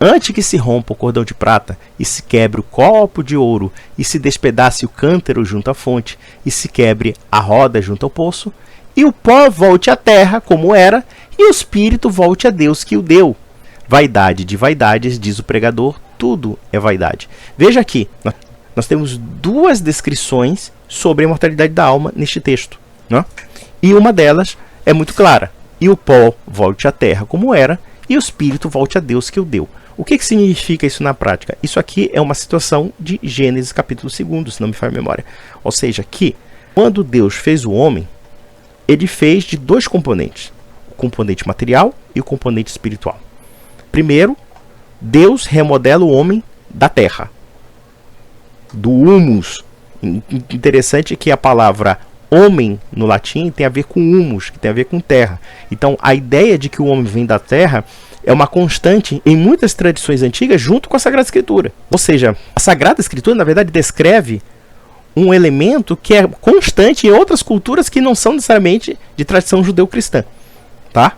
Antes que se rompa o cordão de prata, e se quebre o copo de ouro, e se despedace o cântaro junto à fonte, e se quebre a roda junto ao poço, e o pó volte à terra como era, e o espírito volte a Deus que o deu. Vaidade de vaidades, diz o pregador, tudo é vaidade. Veja aqui, nós temos duas descrições sobre a imortalidade da alma neste texto, né? E uma delas é muito clara: e o pó volte à terra como era, e o espírito volte a Deus que o deu. O que significa isso na prática? Isso aqui é uma situação de Gênesis capítulo 2, se não me falha a memória. Ou seja, que quando Deus fez o homem, ele fez de dois componentes: o componente material e o componente espiritual. Primeiro, Deus remodela o homem da terra, do humus. Interessante que a palavra homem no latim tem a ver com humus, que tem a ver com terra. Então a ideia de que o homem vem da terra é uma constante em muitas tradições antigas junto com a Sagrada Escritura. Ou seja, a Sagrada Escritura na verdade descreve um elemento que é constante em outras culturas que não são necessariamente de tradição judeu-cristã, tá?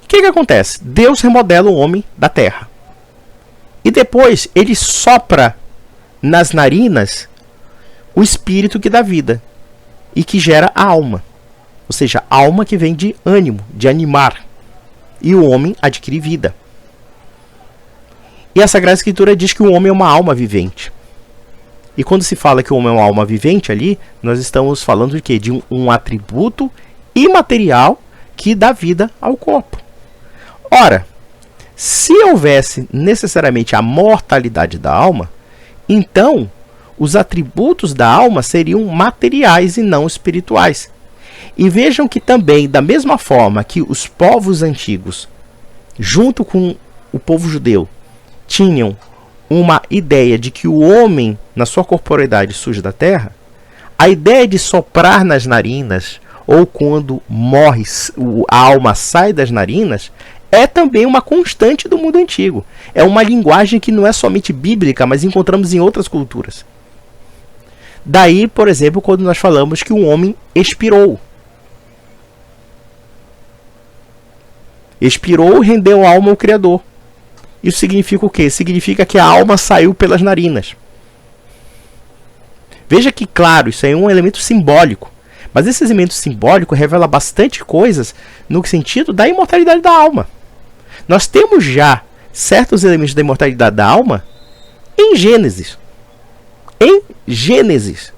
O que acontece? Deus remodela o homem da terra. E depois ele sopra nas narinas o espírito que dá vida e que gera a alma. Ou seja, a alma que vem de ânimo, de animar. E o homem adquire vida. E a Sagrada Escritura diz que o homem é uma alma vivente. E quando se fala que o homem é uma alma vivente ali, nós estamos falando de quê? De um atributo imaterial que dá vida ao corpo. Ora, se houvesse necessariamente a mortalidade da alma, então os atributos da alma seriam materiais e não espirituais. E vejam que também, da mesma forma que os povos antigos, junto com o povo judeu, tinham uma ideia de que o homem, na sua corporeidade, surge da terra, a ideia de soprar nas narinas, ou quando morre, a alma sai das narinas, é também uma constante do mundo antigo. É uma linguagem que não é somente bíblica, mas encontramos em outras culturas. Daí, por exemplo, quando nós falamos que o homem expirou. Expirou, rendeu a alma ao Criador. Isso significa o quê? Significa que a alma saiu pelas narinas. Veja que, claro, isso aí é um elemento simbólico. Mas esse elemento simbólico revela bastante coisas no sentido da imortalidade da alma. Nós temos já certos elementos da imortalidade da alma em Gênesis. Em Gênesis.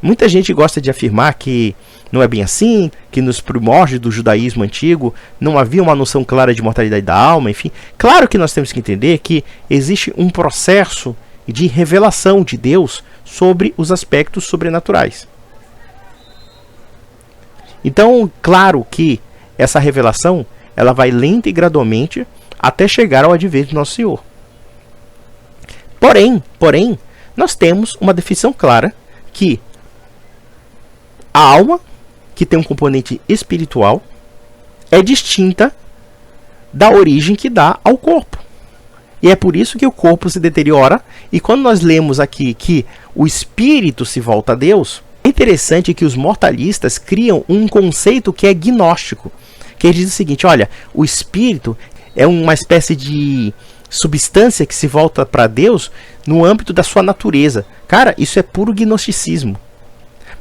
Muita gente gosta de afirmar que não é bem assim, que nos primórdios do judaísmo antigo não havia uma noção clara de mortalidade da alma, enfim. Claro que nós temos que entender que existe um processo de revelação de Deus sobre os aspectos sobrenaturais. Então, claro que essa revelação ela vai lenta e gradualmente até chegar ao advento do nosso Senhor. Porém, nós temos uma definição clara que a alma, que tem um componente espiritual, é distinta da origem que dá ao corpo. E é por isso que o corpo se deteriora. E quando nós lemos aqui que o espírito se volta a Deus, é interessante que os mortalistas criam um conceito que é gnóstico. Que ele diz o seguinte, olha, o espírito é uma espécie de substância que se volta para Deus no âmbito da sua natureza. Cara, isso é puro gnosticismo.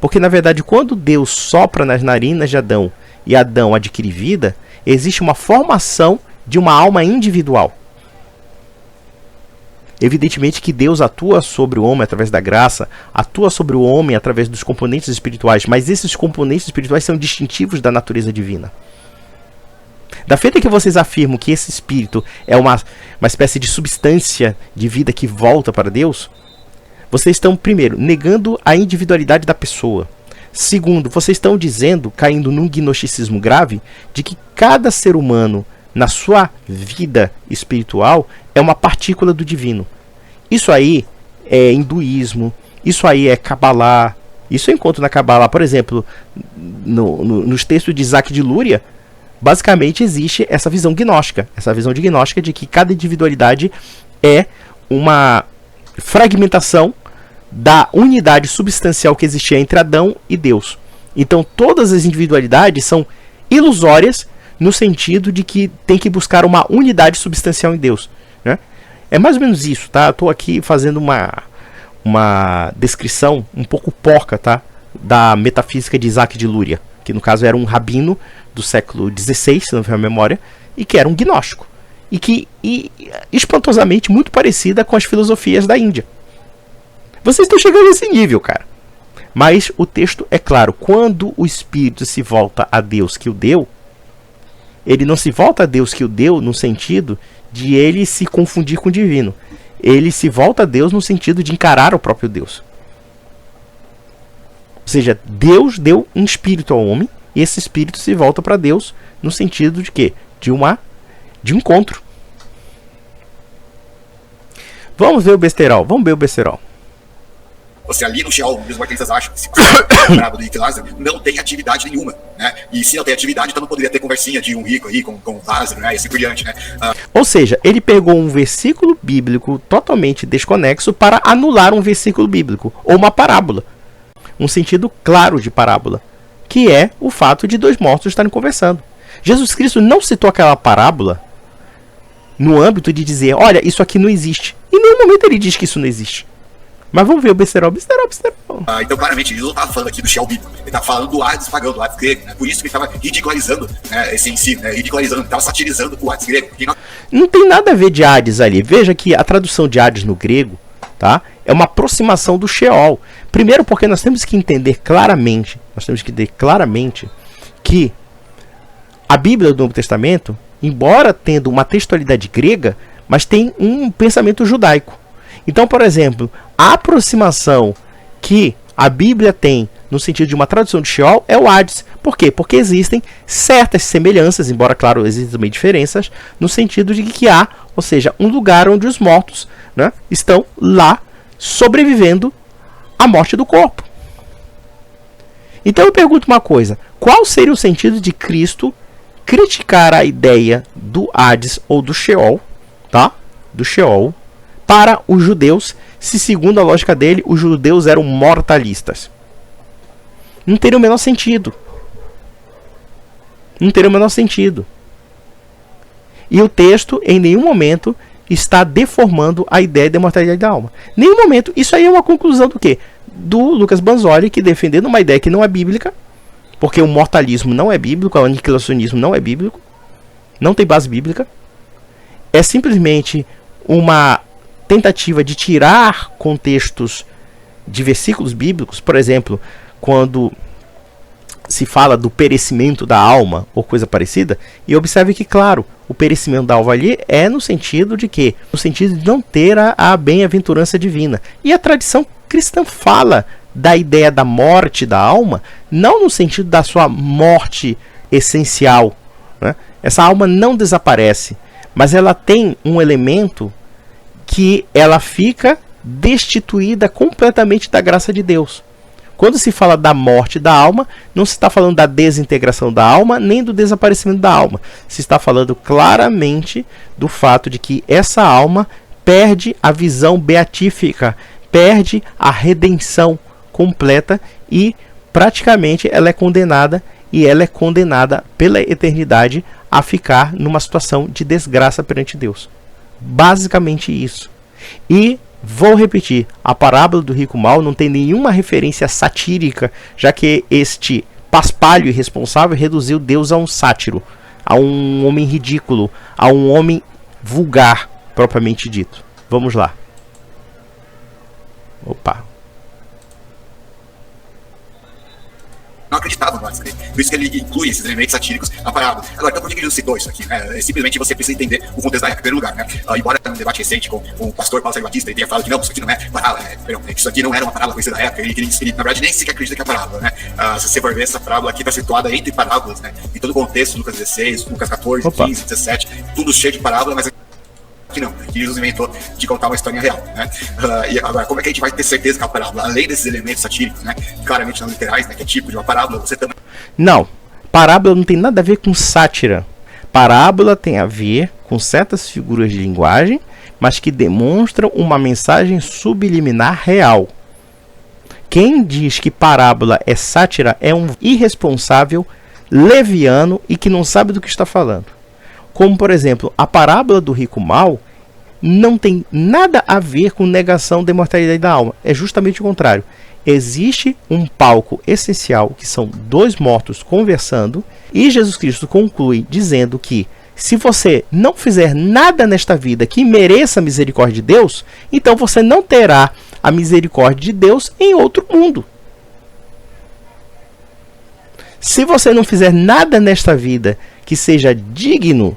Porque, na verdade, quando Deus sopra nas narinas de Adão e Adão adquire vida, existe uma formação de uma alma individual. Evidentemente que Deus atua sobre o homem através da graça, atua sobre o homem através dos componentes espirituais, mas esses componentes espirituais são distintivos da natureza divina. Da feita que vocês afirmam que esse espírito é uma espécie de substância de vida que volta para Deus, vocês estão, primeiro, negando a individualidade da pessoa. Segundo, vocês estão dizendo, caindo num gnosticismo grave, de que cada ser humano, na sua vida espiritual, é uma partícula do divino. Isso aí é hinduísmo, isso aí é Kabbalah. Isso eu encontro na Kabbalah, por exemplo, nos textos de Isaac de Lúria, basicamente existe essa visão gnóstica. Essa visão de gnóstica de que cada individualidade é uma fragmentação da unidade substancial que existia entre Adão e Deus. Então todas as individualidades são ilusórias no sentido de que tem que buscar uma unidade substancial em Deus, né? É mais ou menos isso, tá? Eu estou aqui fazendo uma descrição um pouco porca, tá? Da metafísica de Isaac de Lúria, que no caso era um rabino do século XVI, se não me falha a memória, e que era um gnóstico. E espantosamente muito parecida com as filosofias da Índia. Vocês estão chegando nesse nível, cara. Mas o texto é claro. Quando o espírito se volta a Deus que o deu, ele não se volta a Deus que o deu no sentido de ele se confundir com o divino. Ele se volta a Deus no sentido de encarar o próprio Deus. Ou seja, Deus deu um espírito ao homem, e esse espírito se volta para Deus no sentido de quê? De um encontro. Vamos ver o besterol. Você ali no Sheol, os moralistas acham que se brabo de Lázaro não tem atividade nenhuma, né? E se não tem atividade, então não poderia ter conversinha de um rico aí com Lázaro, né? E assim por diante, né? Ou seja, ele pegou um versículo bíblico totalmente desconexo para anular um versículo bíblico, ou uma parábola. Um sentido claro de parábola, que é o fato de dois mortos estarem conversando. Jesus Cristo não citou aquela parábola no âmbito de dizer, olha, isso aqui não existe. Em nenhum momento ele diz que isso não existe. Mas vamos ver o besterol. Então, claramente, ele não estava falando aqui do Sheol bíblico. Ele estava falando do Hades pagão, do Hades grego. Né? Por isso que ele estava ridicularizando, né, esse em si, né? Ridicularizando, estava satirizando o Hades grego. Não tem nada a ver de Hades ali. Veja que a tradução de Hades no grego, tá, é uma aproximação do Sheol. Primeiro porque nós temos que entender claramente que a Bíblia do Novo Testamento embora tendo uma textualidade grega, mas tem um pensamento judaico. Então, por exemplo, a aproximação que a Bíblia tem no sentido de uma tradução de Sheol é o Hades. Por quê? Porque existem certas semelhanças, embora, claro, existem também diferenças, no sentido de que há, ou seja, um lugar onde os mortos, né, estão lá sobrevivendo à morte do corpo. Então eu pergunto uma coisa: qual seria o sentido de Cristo criticar a ideia do Hades ou do Sheol, tá? Do Sheol, para os judeus, se segundo a lógica dele, os judeus eram mortalistas? Não teria o menor sentido. Não teria o menor sentido. E o texto, em nenhum momento, está deformando a ideia da imortalidade da alma. Em nenhum momento. Isso aí é uma conclusão do quê? Do Lucas Banzoli, que defendendo uma ideia que não é bíblica, porque o mortalismo não é bíblico, o aniquilacionismo não é bíblico, não tem base bíblica, é simplesmente uma tentativa de tirar contextos de versículos bíblicos. Por exemplo, quando se fala do perecimento da alma ou coisa parecida, e observe que, claro, o perecimento da alma ali é no sentido de quê? No sentido de não ter a bem-aventurança divina. E a tradição cristã fala da ideia da morte da alma, não no sentido da sua morte essencial, né? Essa alma não desaparece, mas ela tem um elemento que ela fica destituída completamente da graça de Deus. Quando se fala da morte da alma, não se está falando da desintegração da alma, nem do desaparecimento da alma. Se está falando claramente do fato de que essa alma perde a visão beatífica, perde a redenção completa e praticamente ela é condenada, e ela é condenada pela eternidade a ficar numa situação de desgraça perante Deus. Basicamente isso. E vou repetir, a parábola do rico mau não tem nenhuma referência satírica, já que este paspalho irresponsável reduziu Deus a um sátiro, a um homem ridículo, a um homem vulgar, propriamente dito. Vamos lá. Opa. Não acreditavam mais. Por isso que ele inclui esses elementos satíricos na parábola. Agora, então por que ele não citou isso aqui? Simplesmente você precisa entender o contexto da época, em primeiro lugar, né? Embora no debate recente com o pastor Paulo Sérgio Batista, ele tenha falado que não, isso aqui não é parábola, isso aqui não era uma parábola conhecida da época, ele na verdade nem sequer acredita que é parábola, né? Se você for ver, essa parábola aqui está situada entre parábolas, né? Em todo o contexto, Lucas 16, Lucas 14, Opa. 15, 17, tudo cheio de parábola, mas que não, que Jesus inventou de contar uma história real, né? E agora, como é que a gente vai ter certeza que é uma parábola? Além desses elementos satíricos, né? Claramente não literais, né? Que é tipo de uma parábola, você também... Não, parábola não tem nada a ver com sátira. Parábola tem a ver com certas figuras de linguagem, mas que demonstram uma mensagem subliminar real. Quem diz que parábola é sátira é um irresponsável, leviano e que não sabe do que está falando. Como, por exemplo, a parábola do rico mau não tem nada a ver com negação da imortalidade da alma. É justamente o contrário. Existe um palco essencial, que são dois mortos conversando, e Jesus Cristo conclui dizendo que se você não fizer nada nesta vida que mereça a misericórdia de Deus, então você não terá a misericórdia de Deus em outro mundo. Se você não fizer nada nesta vida que seja digno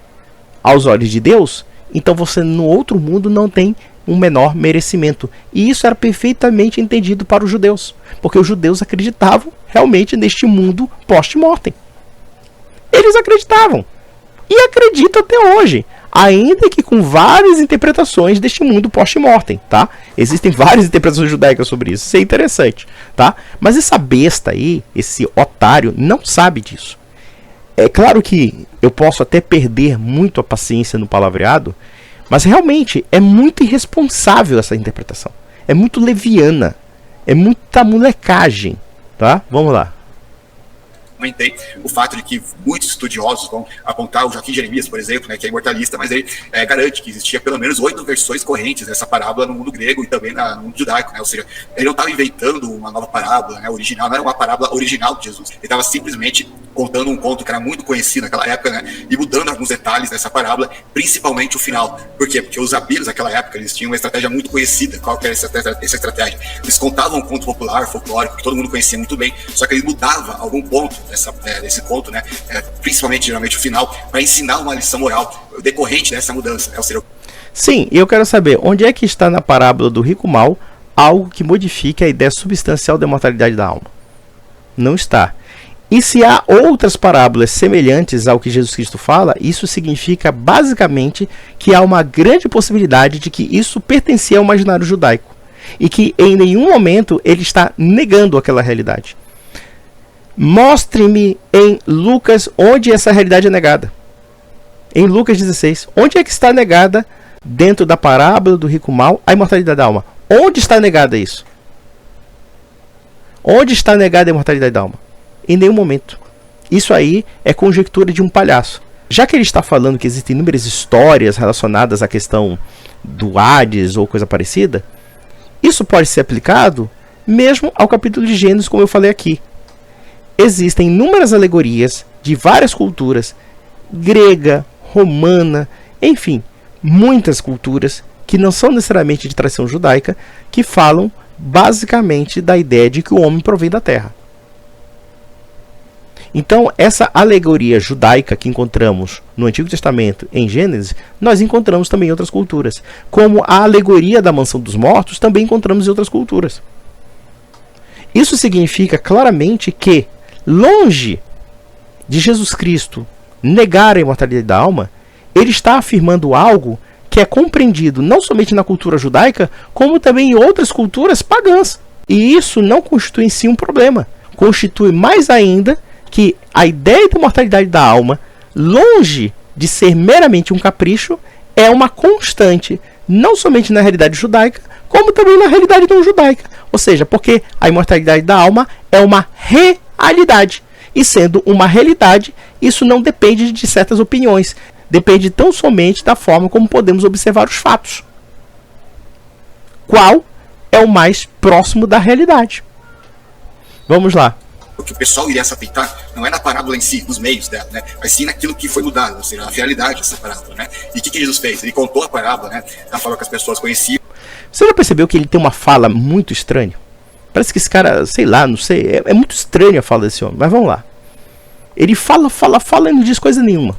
aos olhos de Deus, então você no outro mundo não tem um menor merecimento. E isso era perfeitamente entendido para os judeus, porque os judeus acreditavam realmente neste mundo post-mortem. Eles acreditavam e acreditam até hoje, ainda que com várias interpretações deste mundo post-mortem, tá? Existem várias interpretações judaicas sobre isso, isso é interessante, tá? Mas essa besta aí, esse otário, não sabe disso. É claro que eu posso até perder muito a paciência no palavreado, mas realmente é muito irresponsável essa interpretação. É muito leviana. É muita molecagem. Tá? Vamos lá. Comentei o fato de que muitos estudiosos vão apontar o Joaquim Jeremias, por exemplo, né, que é imortalista, mas ele garante que existia pelo menos 8 versões correntes dessa parábola no mundo grego e também no mundo judaico, né? Ou seja, ele não estava inventando uma nova parábola, né, original, não era uma parábola original de Jesus, ele estava simplesmente contando um conto que era muito conhecido naquela época, né, e mudando alguns detalhes dessa parábola, principalmente o final. Por quê? Porque os rabinos naquela época, eles tinham uma estratégia muito conhecida. Qual que era essa estratégia? Eles contavam um conto popular, folclórico, que todo mundo conhecia muito bem, só que eles mudavam algum ponto desse conto, né? Principalmente, geralmente, o final, para ensinar uma lição moral decorrente dessa mudança, né? Ou seja, sim, e eu quero saber, onde é que está na parábola do rico mal algo que modifique a ideia substancial da imortalidade da alma? Não está. E se há outras parábolas semelhantes ao que Jesus Cristo fala, isso significa basicamente que há uma grande possibilidade de que isso pertencia ao imaginário judaico e que em nenhum momento ele está negando aquela realidade. Mostre-me em Lucas onde essa realidade é negada. Em Lucas 16, onde é que está negada dentro da parábola do rico mal a imortalidade da alma? Onde está negada isso? Onde está negada a imortalidade da alma? Em nenhum momento. Isso aí é conjectura de um palhaço. Já que ele está falando que existem inúmeras histórias relacionadas à questão do Hades ou coisa parecida, isso pode ser aplicado mesmo ao capítulo de Gênesis, como eu falei aqui. Existem inúmeras alegorias de várias culturas, grega, romana, enfim, muitas culturas que não são necessariamente de tradição judaica, que falam basicamente da ideia de que o homem provém da terra. Então, essa alegoria judaica que encontramos no Antigo Testamento, em Gênesis, nós encontramos também em outras culturas. Como a alegoria da mansão dos mortos, também encontramos em outras culturas. Isso significa claramente que, longe de Jesus Cristo negar a imortalidade da alma, ele está afirmando algo que é compreendido não somente na cultura judaica, como também em outras culturas pagãs. E isso não constitui em si um problema. Constitui mais ainda que a ideia da imortalidade da alma, longe de ser meramente um capricho, é uma constante, não somente na realidade judaica, como também na realidade não judaica. Ou seja, porque a imortalidade da alma é uma realidade. E sendo uma realidade, isso não depende de certas opiniões. Depende tão somente da forma como podemos observar os fatos. Qual é o mais próximo da realidade? Vamos lá. O que o pessoal iria se atentar não é na parábola em si, nos meios dela, né? Mas sim naquilo que foi mudado, ou seja, na finalidade dessa parábola, né? E o que Jesus fez? Ele contou a parábola, né? Da forma que as pessoas conheciam. Você já percebeu que ele tem uma fala muito estranha? Parece que esse cara, sei lá, não sei, é muito estranha a fala desse homem, mas vamos lá. Ele fala e não diz coisa nenhuma.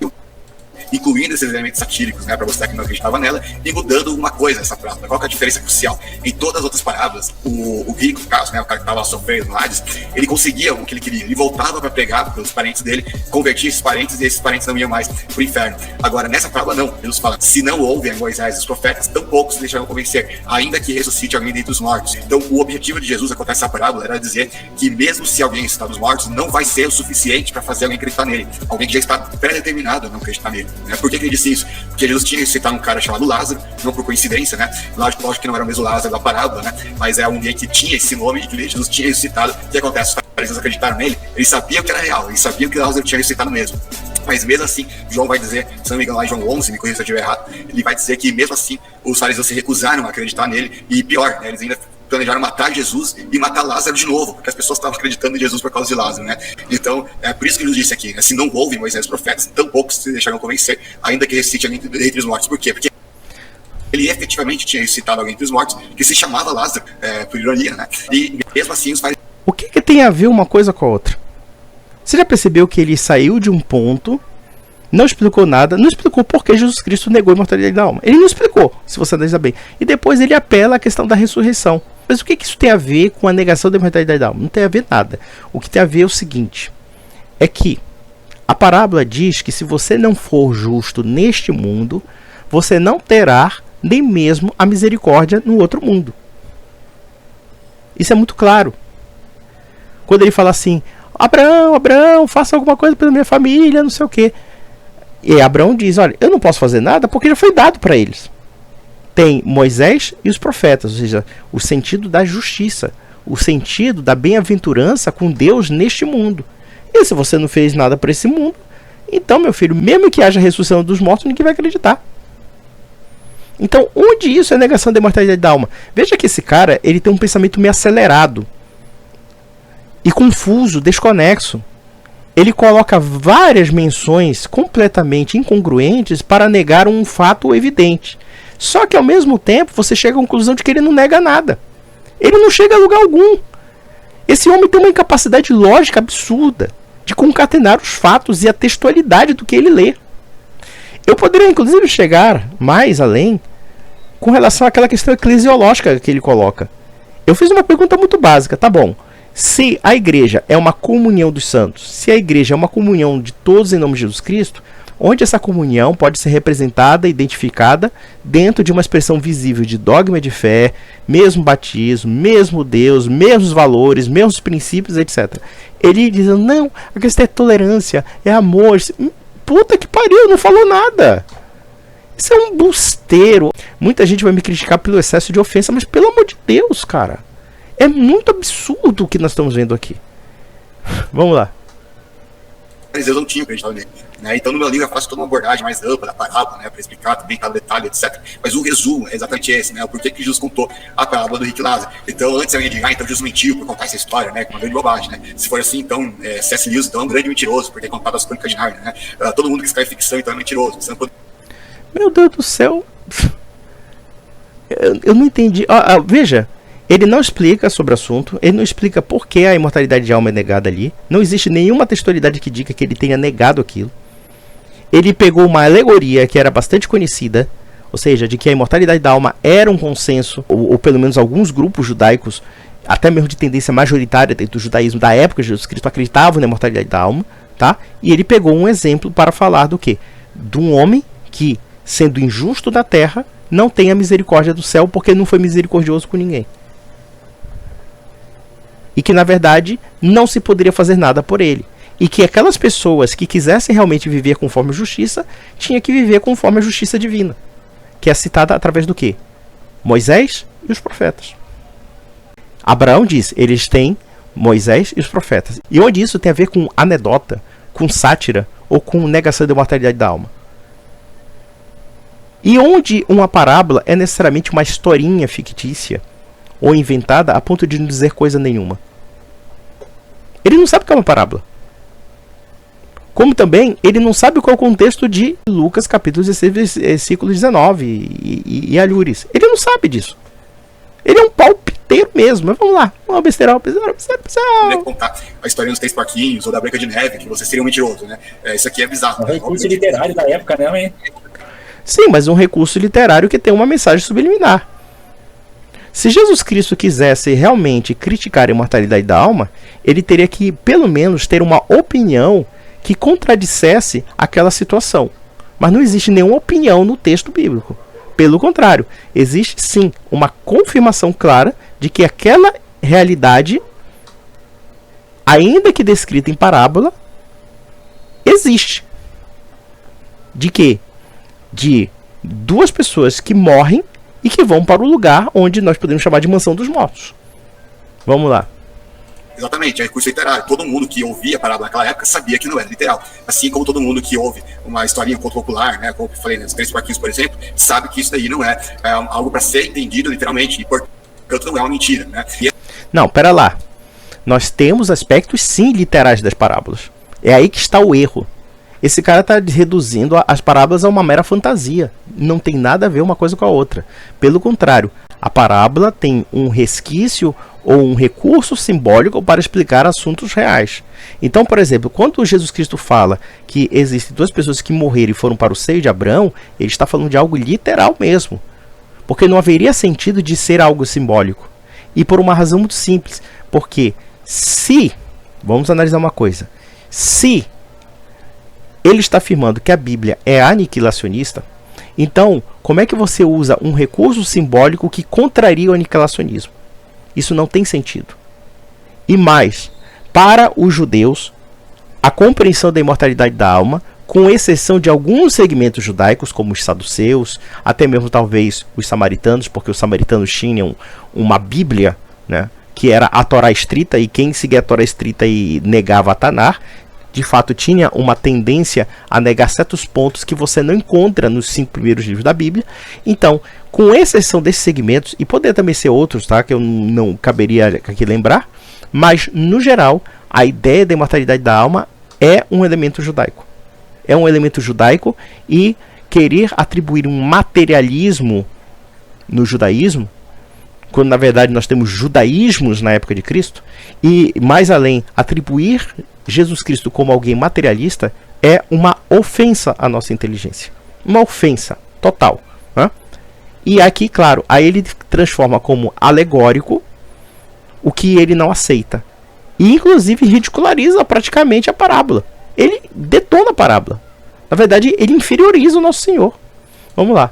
Incluindo esses elementos satíricos, né, para mostrar que não acreditava nela, e mudando uma coisa nessa parábola. Qual que é a diferença crucial? Em todas as outras parábolas, o rico, no caso, né, o cara que estava sofrendo no Hades, ele conseguia o que ele queria. Ele voltava para pregar pelos parentes dele, convertia esses parentes, e esses parentes não iam mais pro inferno. Agora, nessa parábola, não. Jesus fala, se não ouvem Moisés e os profetas, tampouco se deixarão convencer, ainda que ressuscite alguém dentre os mortos. Então, o objetivo de Jesus a contar essa parábola era dizer que mesmo se alguém está dos mortos, não vai ser o suficiente para fazer alguém acreditar nele. Alguém que já está pré-determinado a não acreditar nele. Por que ele disse isso? Porque Jesus tinha ressuscitado um cara chamado Lázaro, não por coincidência, né? Lógico que não era o mesmo Lázaro da parábola, né? Mas é alguém que tinha esse nome e que Jesus tinha ressuscitado. O que acontece? Os fariseus acreditaram nele, eles sabiam que era real, eles sabiam que Lázaro tinha ressuscitado mesmo. Mas mesmo assim, João vai dizer, se não me engano lá em João 11, me corrija se eu estiver errado, ele vai dizer que mesmo assim, os fariseus se recusaram a acreditar nele, e pior, né? Eles ainda planejaram matar Jesus e matar Lázaro de novo, porque as pessoas estavam acreditando em Jesus por causa de Lázaro, né? Então, é por isso que Jesus disse aqui, né? Se não ouvem Moisés e os profetas, tampouco se deixarão convencer, ainda que ressuscite alguém entre os mortos. Por quê? Porque ele efetivamente tinha ressuscitado alguém entre os mortos, que se chamava Lázaro, por ironia, né? E mesmo assim, os fariseus... O que tem a ver uma coisa com a outra? Você já percebeu que ele saiu de um ponto, não explicou nada, não explicou por que Jesus Cristo negou a imortalidade da alma. Ele não explicou, se você analisar bem. E depois ele apela à questão da ressurreição. Mas o que isso tem a ver com a negação da imortalidade da alma? Não tem a ver nada. O que tem a ver é o seguinte, é que a parábola diz que se você não for justo neste mundo, você não terá nem mesmo a misericórdia no outro mundo. Isso é muito claro. Quando ele fala assim, Abraão, faça alguma coisa pela minha família, não sei o quê. E Abraão diz, olha, eu não posso fazer nada porque já foi dado para eles. Tem Moisés e os profetas, ou seja, o sentido da justiça, o sentido da bem-aventurança com Deus neste mundo. E se você não fez nada para esse mundo, então, meu filho, mesmo que haja ressurreição dos mortos, ninguém vai acreditar. Então, onde isso é negação da imortalidade da alma? Veja que esse cara, ele tem um pensamento meio acelerado e confuso, desconexo. Ele coloca várias menções completamente incongruentes para negar um fato evidente. Só que ao mesmo tempo você chega à conclusão de que ele não nega nada. Ele não chega a lugar algum. Esse homem tem uma incapacidade lógica absurda de concatenar os fatos e a textualidade do que ele lê. Eu poderia, inclusive, chegar mais além com relação àquela questão eclesiológica que ele coloca. Eu fiz uma pergunta muito básica, tá bom. Se a igreja é uma comunhão dos santos, se a igreja é uma comunhão de todos em nome de Jesus Cristo, onde essa comunhão pode ser representada, identificada dentro de uma expressão visível de dogma de fé, mesmo batismo, mesmo Deus, mesmos valores, mesmos princípios, etc. Ele diz, não, a questão é tolerância, é amor. Puta que pariu, não falou nada. Isso é um busteiro. Muita gente vai me criticar pelo excesso de ofensa, mas pelo amor de Deus, cara. É muito absurdo o que nós estamos vendo aqui. Vamos lá. Mas eu não tinha acreditado nele. Né? Então, no meu livro, eu faço toda uma abordagem mais ampla da parábola, né, para explicar também cada detalhe, etc. Mas o resumo é exatamente esse, né? O porquê que Jesus contou a parábola do rico e Lázaro. Então, antes eu ia dizer, então Jesus mentiu por contar essa história, né? Com uma grande bobagem, né? Se for assim, então, C.S. Lewis então, é um grande mentiroso por ter contado as crônicas de Nárnia, né? Todo mundo que escreve ficção, então, é mentiroso. Você não pode... Meu Deus do céu. Eu não entendi. Veja. Ele não explica sobre o assunto, ele não explica por que a imortalidade de alma é negada ali. Não existe nenhuma textualidade que diga que ele tenha negado aquilo. Ele pegou uma alegoria que era bastante conhecida, ou seja, de que a imortalidade da alma era um consenso, ou pelo menos alguns grupos judaicos, até mesmo de tendência majoritária dentro do judaísmo da época de Jesus Cristo, acreditavam na imortalidade da alma, tá? E ele pegou um exemplo para falar do quê? De um homem que, sendo injusto da terra, não tem a misericórdia do céu porque não foi misericordioso com ninguém. E que, na verdade, não se poderia fazer nada por ele. E que aquelas pessoas que quisessem realmente viver conforme a justiça, tinham que viver conforme a justiça divina. Que é citada através do quê? Moisés e os profetas. Abraão diz, eles têm Moisés e os profetas. E onde isso tem a ver com anedota, com sátira ou com negação da imortalidade da alma? E onde uma parábola é necessariamente uma historinha fictícia ou inventada a ponto de não dizer coisa nenhuma. Ele não sabe o que é uma parábola. Como também ele não sabe qual é o contexto de Lucas capítulo 16, versículo 19 e alhures. Ele não sabe disso. Ele é um palpiteiro mesmo. Mas vamos lá. Uma besteira. Contar a história dos Três Porquinhos ou da Branca de Neve, que você seria um mentiroso, né? Isso aqui é bizarro. É um recurso literário da época, não, hein? Sim, mas um recurso literário que tem uma mensagem subliminar. Se Jesus Cristo quisesse realmente criticar a imortalidade da alma, ele teria que, pelo menos, ter uma opinião que contradissesse aquela situação. Mas não existe nenhuma opinião no texto bíblico. Pelo contrário, existe sim uma confirmação clara de que aquela realidade, ainda que descrita em parábola, existe. De quê? De duas pessoas que morrem e que vão para o lugar onde nós podemos chamar de mansão dos mortos. Vamos lá. Exatamente, é recurso literário. Todo mundo que ouvia a parábola naquela época sabia que não era literal. Assim como todo mundo que ouve uma historinha conto popular, né, como eu falei, nos Três Porquinhos, por exemplo, sabe que isso daí não é algo para ser entendido literalmente, e portanto não é uma mentira. Né? Não, pera lá. Nós temos aspectos sim literais das parábolas. É aí que está o erro. Esse cara está reduzindo as parábolas a uma mera fantasia. Não tem nada a ver uma coisa com a outra. Pelo contrário, a parábola tem um resquício ou um recurso simbólico para explicar assuntos reais. Então, por exemplo, quando Jesus Cristo fala que existem duas pessoas que morreram e foram para o seio de Abraão, ele está falando de algo literal mesmo. Porque não haveria sentido de ser algo simbólico. E por uma razão muito simples. Porque se, vamos analisar uma coisa, se ele está afirmando que a Bíblia é aniquilacionista, então como é que você usa um recurso simbólico que contraria o aniquilacionismo? Isso não tem sentido. E mais, para os judeus, a compreensão da imortalidade da alma, com exceção de alguns segmentos judaicos, como os saduceus, até mesmo talvez os samaritanos, porque os samaritanos tinham uma Bíblia, né, que era a Torá estrita, e quem seguia a Torá estrita e negava a Tanar, de fato tinha uma tendência a negar certos pontos que você não encontra nos 5 primeiros livros da Bíblia. Então, com exceção desses segmentos, e poderia também ser outros, tá, que eu não caberia aqui lembrar, mas no geral, a ideia da imortalidade da alma é um elemento judaico. É um elemento judaico, e querer atribuir um materialismo no judaísmo, quando na verdade nós temos judaísmos na época de Cristo, e mais além, atribuir Jesus Cristo como alguém materialista é uma ofensa à nossa inteligência. Uma ofensa total. Né? E aqui, claro, aí ele transforma como alegórico o que ele não aceita. E inclusive ridiculariza praticamente a parábola. Ele detona a parábola. Na verdade, ele inferioriza o nosso Senhor. Vamos lá.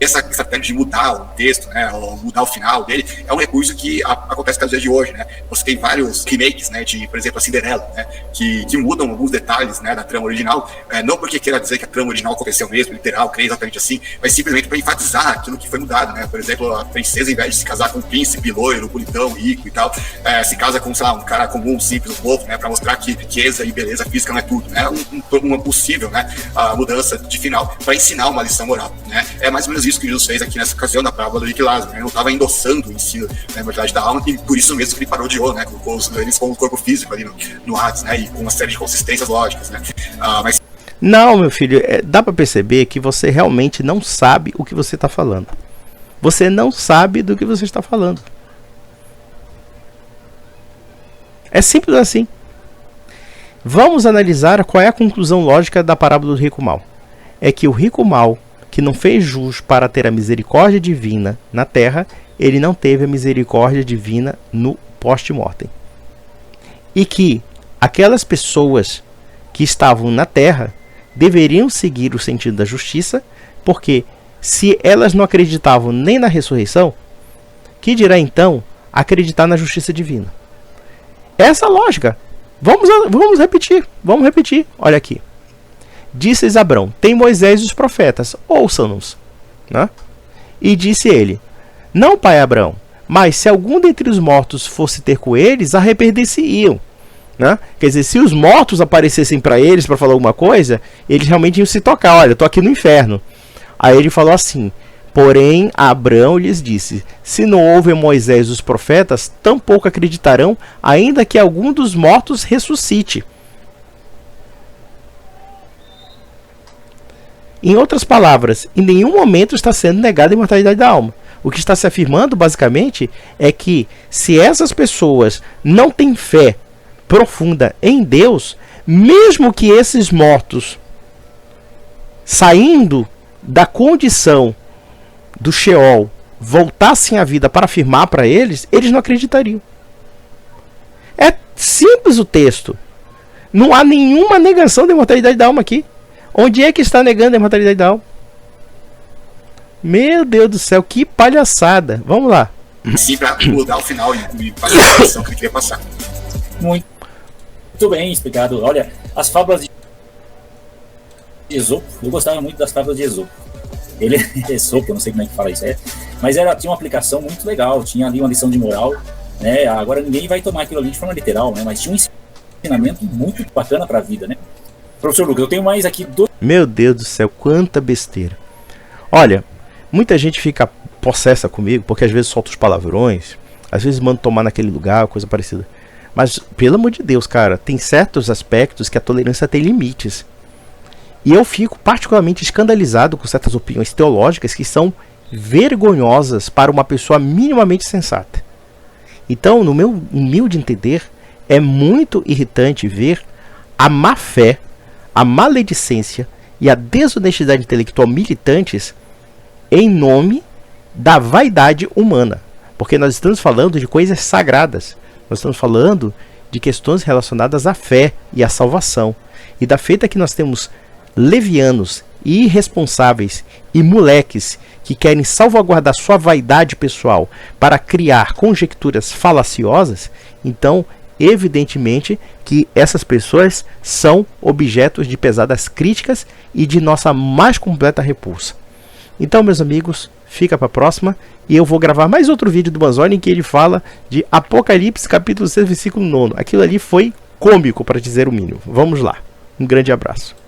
Essa técnica de mudar o texto, né, ou mudar o final dele, é um recurso que acontece nos dias de hoje, né? Você tem vários remakes, né, de, por exemplo, a Cinderela, né, que mudam alguns detalhes, né, da trama original, não porque queira dizer que a trama original aconteceu mesmo, literal, creio exatamente assim, mas simplesmente para enfatizar aquilo que foi mudado, né? Por exemplo, a princesa, ao invés de se casar com um príncipe loiro, bonitão, rico e tal, se casa com, sei lá, um cara comum, simples, um povo, né, para mostrar que riqueza e beleza física não é tudo, né? Uma possível, né, a mudança de final, para ensinar uma lição moral, né? É mais ou menos isso que Jesus fez aqui nessa ocasião da parábola do rico e Lázaro, né? Ele não estava endossando o ensino da imortalidade da alma, e por isso mesmo que ele parodiou, né? Colocou eles com o corpo físico ali no Hades, né? E com uma série de consistências lógicas, né? Mas não, meu filho, dá para perceber que você realmente não sabe o que você está falando. Você não sabe do que você está falando. É simples assim. Vamos analisar qual é a conclusão lógica da parábola do rico mau. É que o rico mau, que não fez jus para ter a misericórdia divina na terra, ele não teve a misericórdia divina no post-mortem. E que aquelas pessoas que estavam na terra deveriam seguir o sentido da justiça, porque se elas não acreditavam nem na ressurreição, que dirá então acreditar na justiça divina? Essa lógica. Vamos repetir. Olha aqui. Disse Abrão: tem Moisés e os profetas, ouçam-nos. Né? E disse ele: não, pai Abrão, mas se algum dentre os mortos fosse ter com eles, arrepender-se-iam. Né? Quer dizer, se os mortos aparecessem para eles para falar alguma coisa, eles realmente iam se tocar. Olha, eu estou aqui no inferno. Aí ele falou assim: porém Abrão lhes disse: se não houve Moisés e os profetas, tampouco acreditarão, ainda que algum dos mortos ressuscite. Em outras palavras, em nenhum momento está sendo negada a imortalidade da alma. O que está se afirmando, basicamente, é que se essas pessoas não têm fé profunda em Deus, mesmo que esses mortos, saindo da condição do Sheol, voltassem à vida para afirmar para eles, eles não acreditariam. É simples o texto. Não há nenhuma negação da imortalidade da alma aqui. Onde é que está negando a imortalidade da alma? Meu Deus do céu, que palhaçada. Vamos lá. Sim, para mudar o final e fazer a lição que ele queria passar. Muito bem explicado. Olha, as fábulas de Esopo, eu gostava muito das fábulas de Esopo. Ele é Esopo, eu não sei como é que fala isso, mas tinha uma aplicação muito legal, tinha ali uma lição de moral, né? Agora ninguém vai tomar aquilo ali de forma literal, né? Mas tinha um ensinamento muito bacana para a vida, né? Professor Lucas, eu tenho mais aqui Meu Deus do céu, quanta besteira. Olha, muita gente fica possessa comigo, porque às vezes solta os palavrões, às vezes manda tomar naquele lugar, coisa parecida. Mas, pelo amor de Deus, cara, tem certos aspectos que a tolerância tem limites. E eu fico particularmente escandalizado com certas opiniões teológicas que são vergonhosas para uma pessoa minimamente sensata. Então, no meu humilde entender, é muito irritante ver a má fé, a maledicência e a desonestidade intelectual militantes em nome da vaidade humana. Porque nós estamos falando de coisas sagradas. Nós estamos falando de questões relacionadas à fé e à salvação. E da feita que nós temos levianos e irresponsáveis e moleques que querem salvaguardar sua vaidade pessoal para criar conjecturas falaciosas, então evidentemente que essas pessoas são objetos de pesadas críticas e de nossa mais completa repulsa. Então, meus amigos, fica para a próxima e eu vou gravar mais outro vídeo do Manzoni em que ele fala de Apocalipse capítulo 6, versículo 9. Aquilo ali foi cômico, para dizer o mínimo. Vamos lá. Um grande abraço.